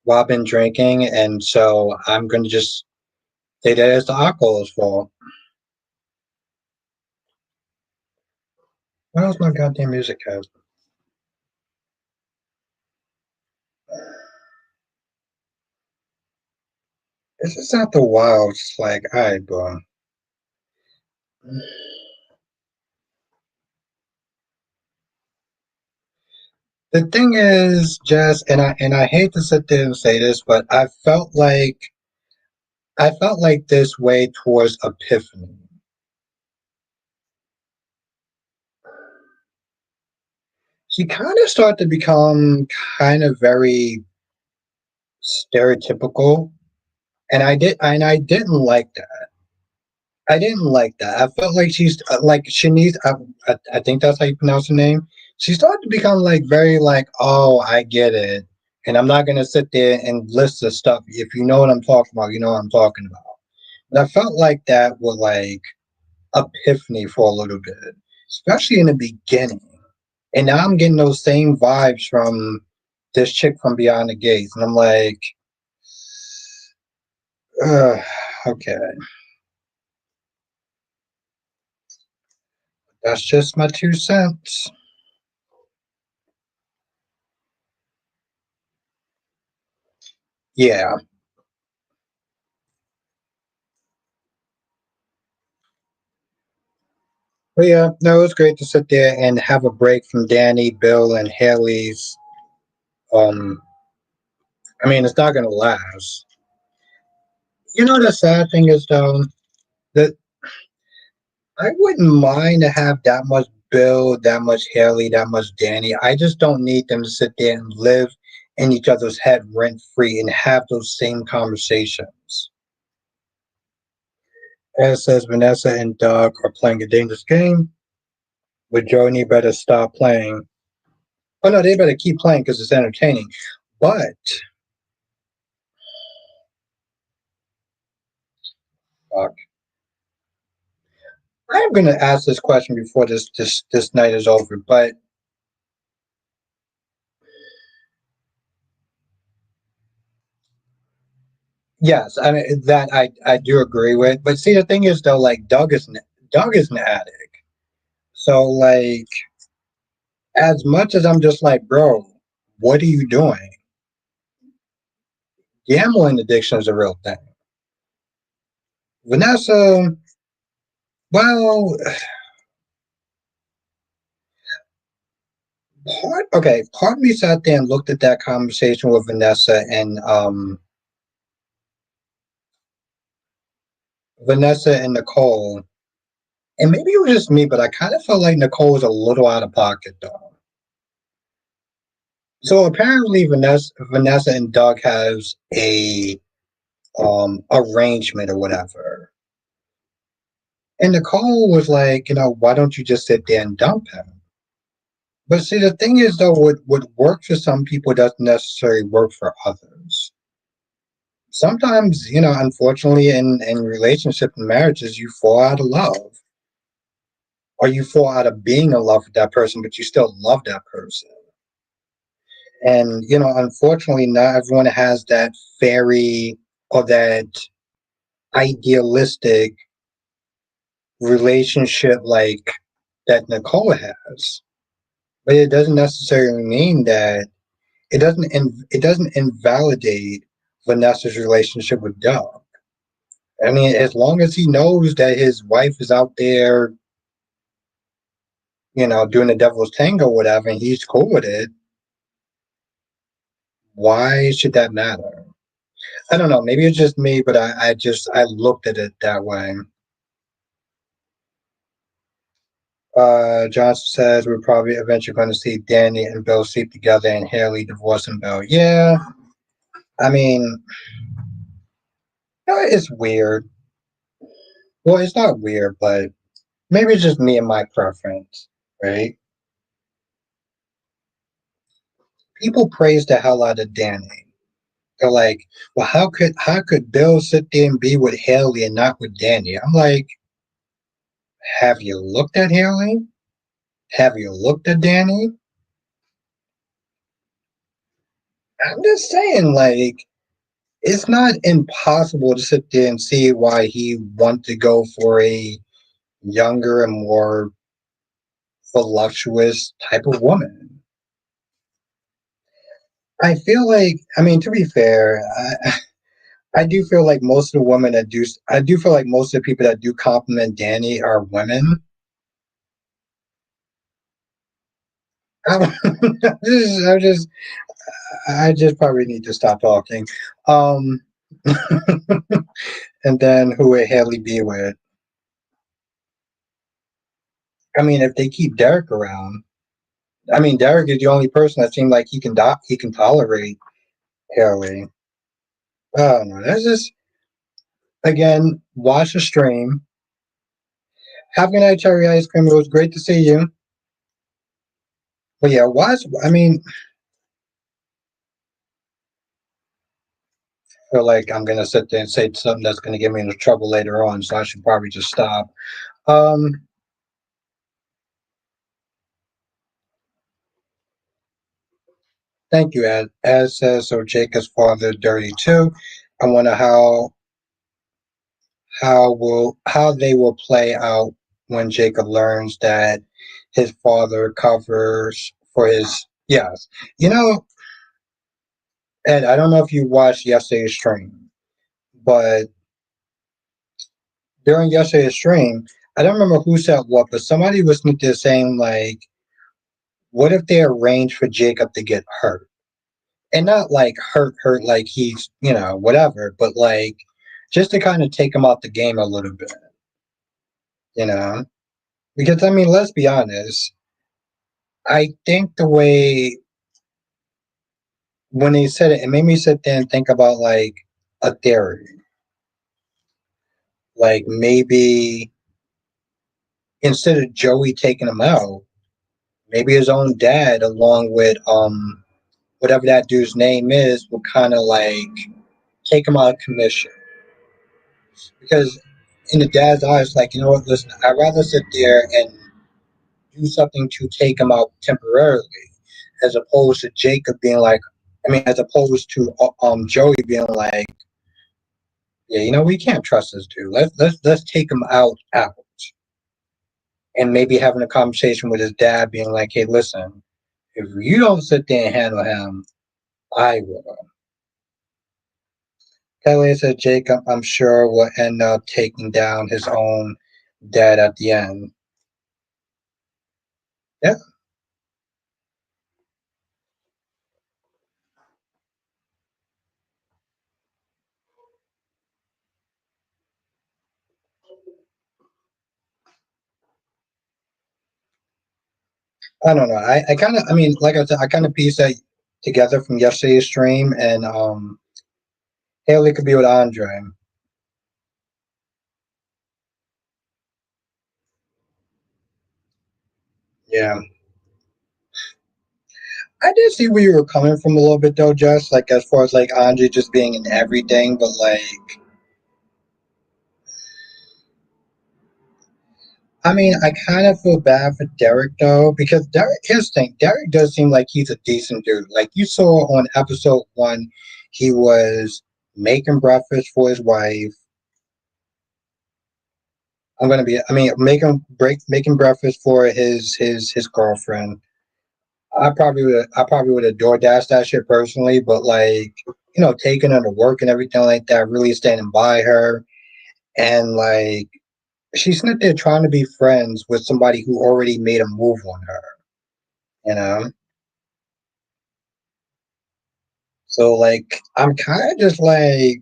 well, I've been drinking, and so I'm gonna just say that it's the alcohol's fault. What else my goddamn music has? It's just after a while, it's just like, all right, bro. The thing is, Jess, and I hate to sit there and say this, but I felt like this way towards Epiphany. She kind of started to become kind of very stereotypical, and I didn't like that. I didn't like that. I felt like she's like Shanice. I think that's how you pronounce her name. She started to become like very like, oh, I get it, and I'm not gonna sit there and list the stuff. If you know what I'm talking about, you know what I'm talking about. But I felt like that with like Epiphany for a little bit, especially in the beginning. And now I'm getting those same vibes from this chick from Beyond the Gates, and I'm like, uh, okay, that's just my 2 cents. Yeah. But yeah, no, it was great to sit there and have a break from Danny, Bill, and Haley's. Um, I mean, it's not gonna last. The sad thing is though that I wouldn't mind to have that much Bill, that much Haley, that much Danny. I just don't need them to sit there and live in each other's head rent free and have those same conversations. As says Vanessa and Doug are playing a dangerous game, but Joni better stop playing. Oh no, they better keep playing because it's entertaining. But uh, I am going to ask this question before this night is over. But yes, I mean that I do agree with. But see, the thing is though, like Doug is an addict. So like, as much as I'm just like, bro, what are you doing? Gambling addiction is a real thing. Vanessa, well, part of me sat there and looked at that conversation with Vanessa and Nicole. And maybe it was just me, but I kind of felt like Nicole was a little out of pocket though. So apparently Vanessa and Doug has a arrangement or whatever. And Nicole was like, why don't you just sit there and dump him? But see, the thing is though, what works for some people doesn't necessarily work for others. Sometimes, unfortunately in relationship and marriages, you fall out of love. Or you fall out of being in love with that person, but you still love that person. And unfortunately, not everyone has that fairy or that idealistic relationship like that Nicole has. But it doesn't necessarily mean that it doesn't invalidate Vanessa's relationship with Doug. I mean, as long as he knows that his wife is out there, doing the devil's tango, or whatever, and he's cool with it, why should that matter? I don't know. Maybe it's just me, but I looked at it that way. Johnson says we're probably eventually going to see Danny and Bill sleep together and Haley divorcing Bill. Yeah, I mean, it's weird. Well, it's not weird, but maybe it's just me and my preference, right? People praise the hell out of Danny. They're like, well, how could Bill sit there and be with Haley and not with Danny? I'm like, have you looked at Haley? Have you looked at Danny? I'm just saying, like, it's not impossible to sit there and see why he want to go for a younger and more voluptuous type of woman. I feel like, I mean, to be fair, I do feel like most of the women that do, I do feel like most of the people that do compliment Danny are women. I just, I just probably need to stop talking. Um, and then who would Haley be with? I mean, if they keep Derek around, I mean, Derek is the only person that seemed like he can tolerate Haley. Oh no, that's just again. Watch the stream. Have a good night, Cherry Ice Cream. It was great to see you. But yeah, watch. I mean, I feel like I'm gonna sit there and say something that's gonna get me into trouble later on, so I should probably just stop. Um, Thank you, Ed. As says so, Jacob's father dirty too. I wonder how they will play out when Jacob learns that his father covers for his yes. You know, Ed, I don't know if you watched yesterday's stream, but during yesterday's stream, I don't remember who said what, but somebody was saying like, what if they arrange for Jacob to get hurt? And not like hurt like he's, whatever, but like just to kind of take him out the game a little bit, you know? Because I mean, let's be honest, I think the way when they said it, it made me sit there and think about like a theory. Like maybe instead of Joey taking him out, maybe his own dad, along with whatever that dude's name is, will kind of like take him out of commission. Because in the dad's eyes, like, you know what, listen, I'd rather sit there and do something to take him out temporarily, as opposed to Jacob being like, I mean, as opposed to Joey being like, yeah, we can't trust this dude. Let's take him out, and maybe having a conversation with his dad, being like, hey, listen, if you don't sit there and handle him, I will. Kelly said Jacob, I'm sure, will end up taking down his own dad at the end. Yeah, I don't know. I kind of, I mean, like I said, I kind of pieced that together from yesterday's stream, and Haley could be with Andre. Yeah, I did see where you were coming from a little bit though, Jess. Like as far as like Andre just being in everything, but like I mean, I kind of feel bad for Derek though, because Derek, here's the thing, Derek does seem like he's a decent dude. Like you saw on episode one, he was making breakfast for his wife. I mean, making breakfast for his girlfriend. I probably would have door dashed that shit personally, but like, taking her to work and everything like that, really standing by her, and like, she's not there trying to be friends with somebody who already made a move on her, you know. So like, I'm kind of just like,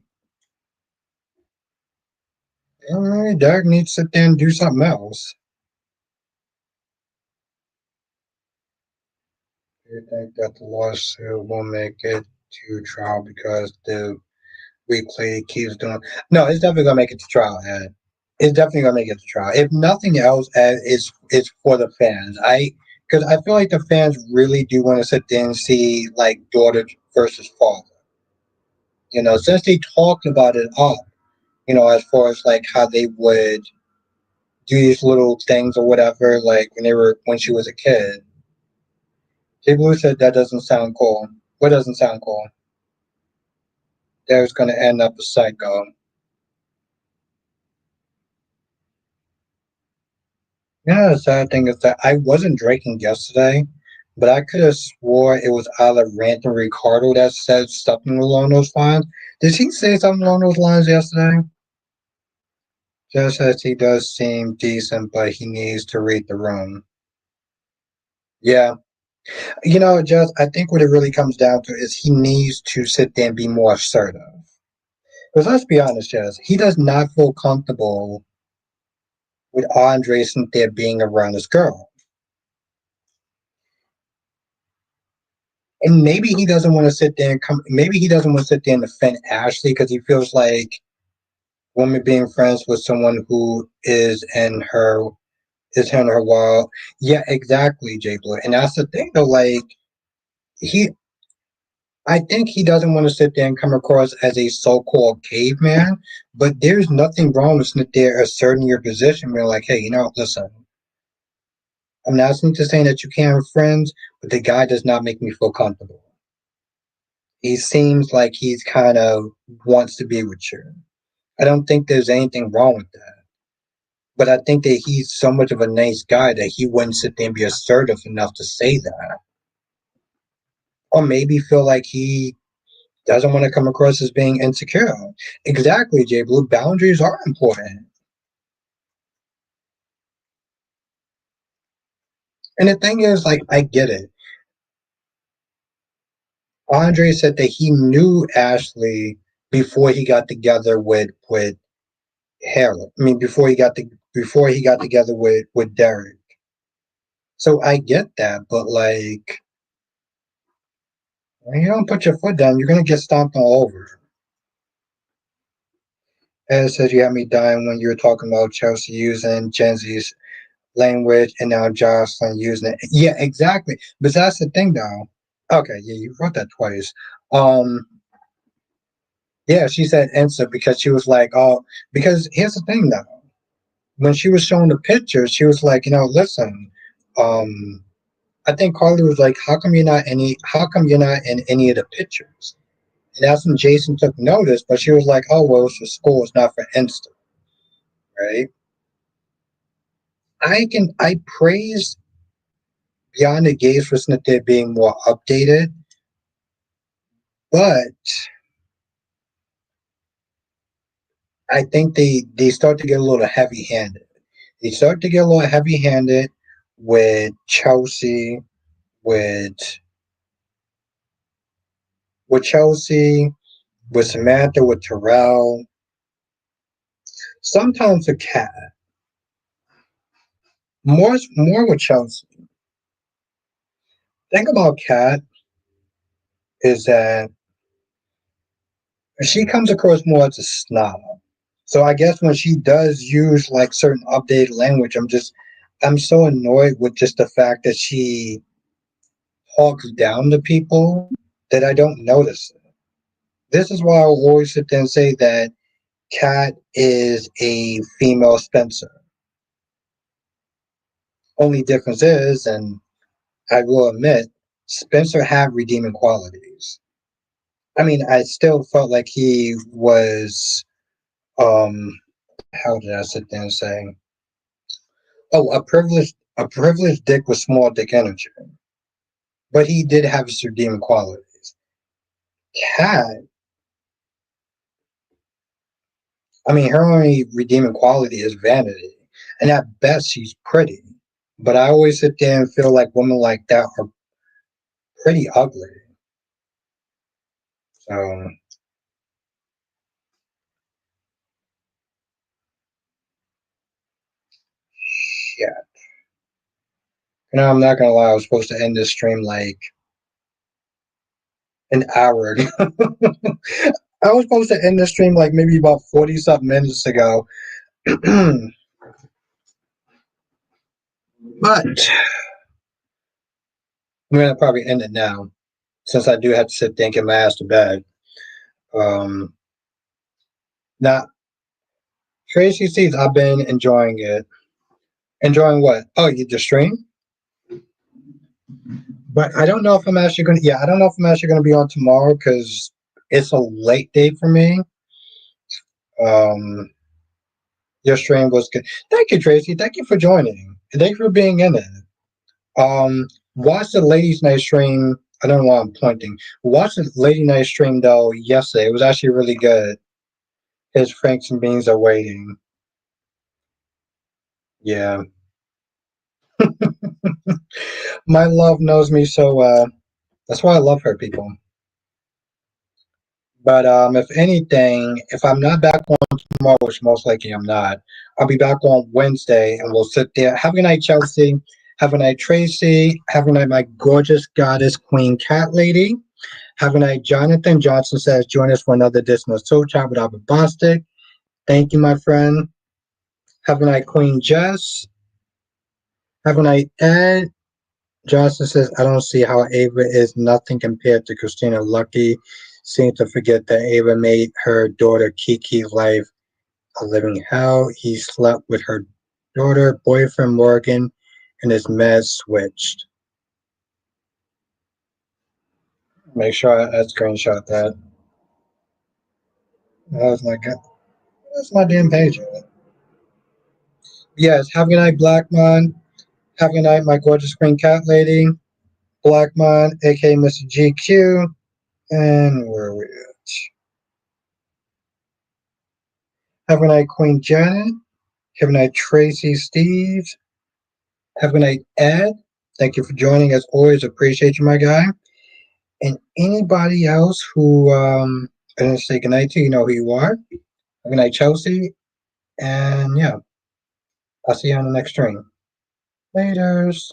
all right, Derek needs to sit there and do something else. Do you think that the lawsuit will make it to trial because the replay keeps doing? No, it's definitely gonna make it to trial, Ed. It's definitely gonna make it to trial. If nothing else, Ed, it's for the fans. Because I feel like the fans really do want to sit there and see like daughter versus father. Since they talked about it up, as far as like how they would do these little things or whatever, like when she was a kid. Jay Blue said that doesn't sound cool. What doesn't sound cool? That was gonna end up a psycho. Yeah, the sad thing is that I wasn't drinking yesterday, but I could have swore it was either Rant and Ricardo that said something along those lines. Did he say something along those lines yesterday? Just as he does seem decent, but he needs to read the room. Yeah. Just I think what it really comes down to is he needs to sit there and be more assertive. Because let's be honest, Jazz, he does not feel comfortable with Andre sitting there being around this girl. And maybe he doesn't want to sit there and come. Maybe he doesn't want to sit there and defend Ashley because he feels like women being friends with someone who is in her wild. Yeah, exactly, Jay Blue. And that's the thing, though. Like he, I think he doesn't want to sit there and come across as a so-called caveman. But there's nothing wrong with sitting there asserting your position. Being like, hey, listen. I'm not saying that you can't have friends, but the guy does not make me feel comfortable. He seems like he's kind of wants to be with you. I don't think there's anything wrong with that. But I think that he's so much of a nice guy that he wouldn't sit there and be assertive enough to say that. Or maybe feel like he doesn't want to come across as being insecure. Exactly, Jay Blue. Boundaries are important. And the thing is, like, I get it. Andre said that he knew Ashley before he got together with Harold. I mean, before he got together with Derek. So I get that, but like, when you don't put your foot down, you're gonna get stomped all over. Ed says you had me dying when you were talking about Chelsea using Gen Z's language and now Jocelyn using it. Yeah, exactly. But that's the thing, though. Okay, yeah, you wrote that twice. Um, yeah, she said instant because she was like, oh, because here's the thing, though. When she was showing the pictures, she was like, listen, um, I think Carly was like, how come you're not in any of the pictures? And that's when Jason took notice, but she was like, oh, well, it's for school, it's not for Insta, right? I praise Beyond the Gates for Snip being more updated, but I think they start to get a little heavy handed. They start to get a little heavy handed with Chelsea, with Chelsea, with Samantha, with Terrell, sometimes with Cat. More with Chelsea. Thing about Cat is that she comes across more as a snob. So I guess when she does use like certain updated language, I'm so annoyed with just the fact that she talks down to people that I don't notice it. This is why I will always sit there and say that Kat is a female Spencer. Only difference is, and I will admit, Spencer had redeeming qualities. I mean, I still felt like he was, how did I sit there and say? Oh, a privileged dick with small dick energy. But he did have his redeeming qualities. Cat, I mean, her only redeeming quality is vanity. And at best, she's pretty. But I always sit there and feel like women like that are pretty ugly. So, yeah. I'm not gonna lie, I was supposed to end this stream like an hour ago. I was supposed to end the stream like maybe about 40 something minutes ago. But I'm gonna probably end it now since I do have to sit there and get my ass to bed. Um, Now, Tracy sees I've been enjoying it. Enjoying what? Oh, you just stream? But I don't know if I'm actually gonna. Yeah, I don't know if I'm actually gonna be on tomorrow because it's a late day for me. Um, your stream was good. Thank you, Tracy. Thank you for joining. And thank you for being in it. Watch the ladies' night stream. I don't know why I'm pointing. Watch the lady night stream though yesterday. It was actually really good. His Franks and Beans are waiting. Yeah, my love knows me so well. That's why I love her, people. But if anything, if I'm not back on tomorrow, which most likely I'm not, I'll be back on Wednesday and we'll sit there. Have a good night, Chelsea. Have a night, Tracy. Have a night, my gorgeous goddess, Queen Cat Lady. Have a night, Jonathan. Johnson says, join us for another edition of Soul Chat with Albert Bostic. Thank you, my friend. Have a night, Queen Jess. Have a night, Ed. Johnson says, I don't see how Ava is nothing compared to Christina. Lucky seems to forget that Ava made her daughter Kiki life a living hell. He slept with her daughter, boyfriend Morgan, and his meds switched. Make sure I screenshot that. That my god. That's my damn page. Yes, have a good night, Blackmon. Have a good night, my gorgeous green cat lady. Blackmon, aka Mr. GQ. And where are we at? Have a good night, Queen Janet. Have a night, Tracy Steve. Have a good night, Ed. Thank you for joining. As always, appreciate you, my guy. And anybody else who I didn't say goodnight to, you know who you are. Have a good night, Chelsea. And yeah, I'll see you on the next stream. Laters.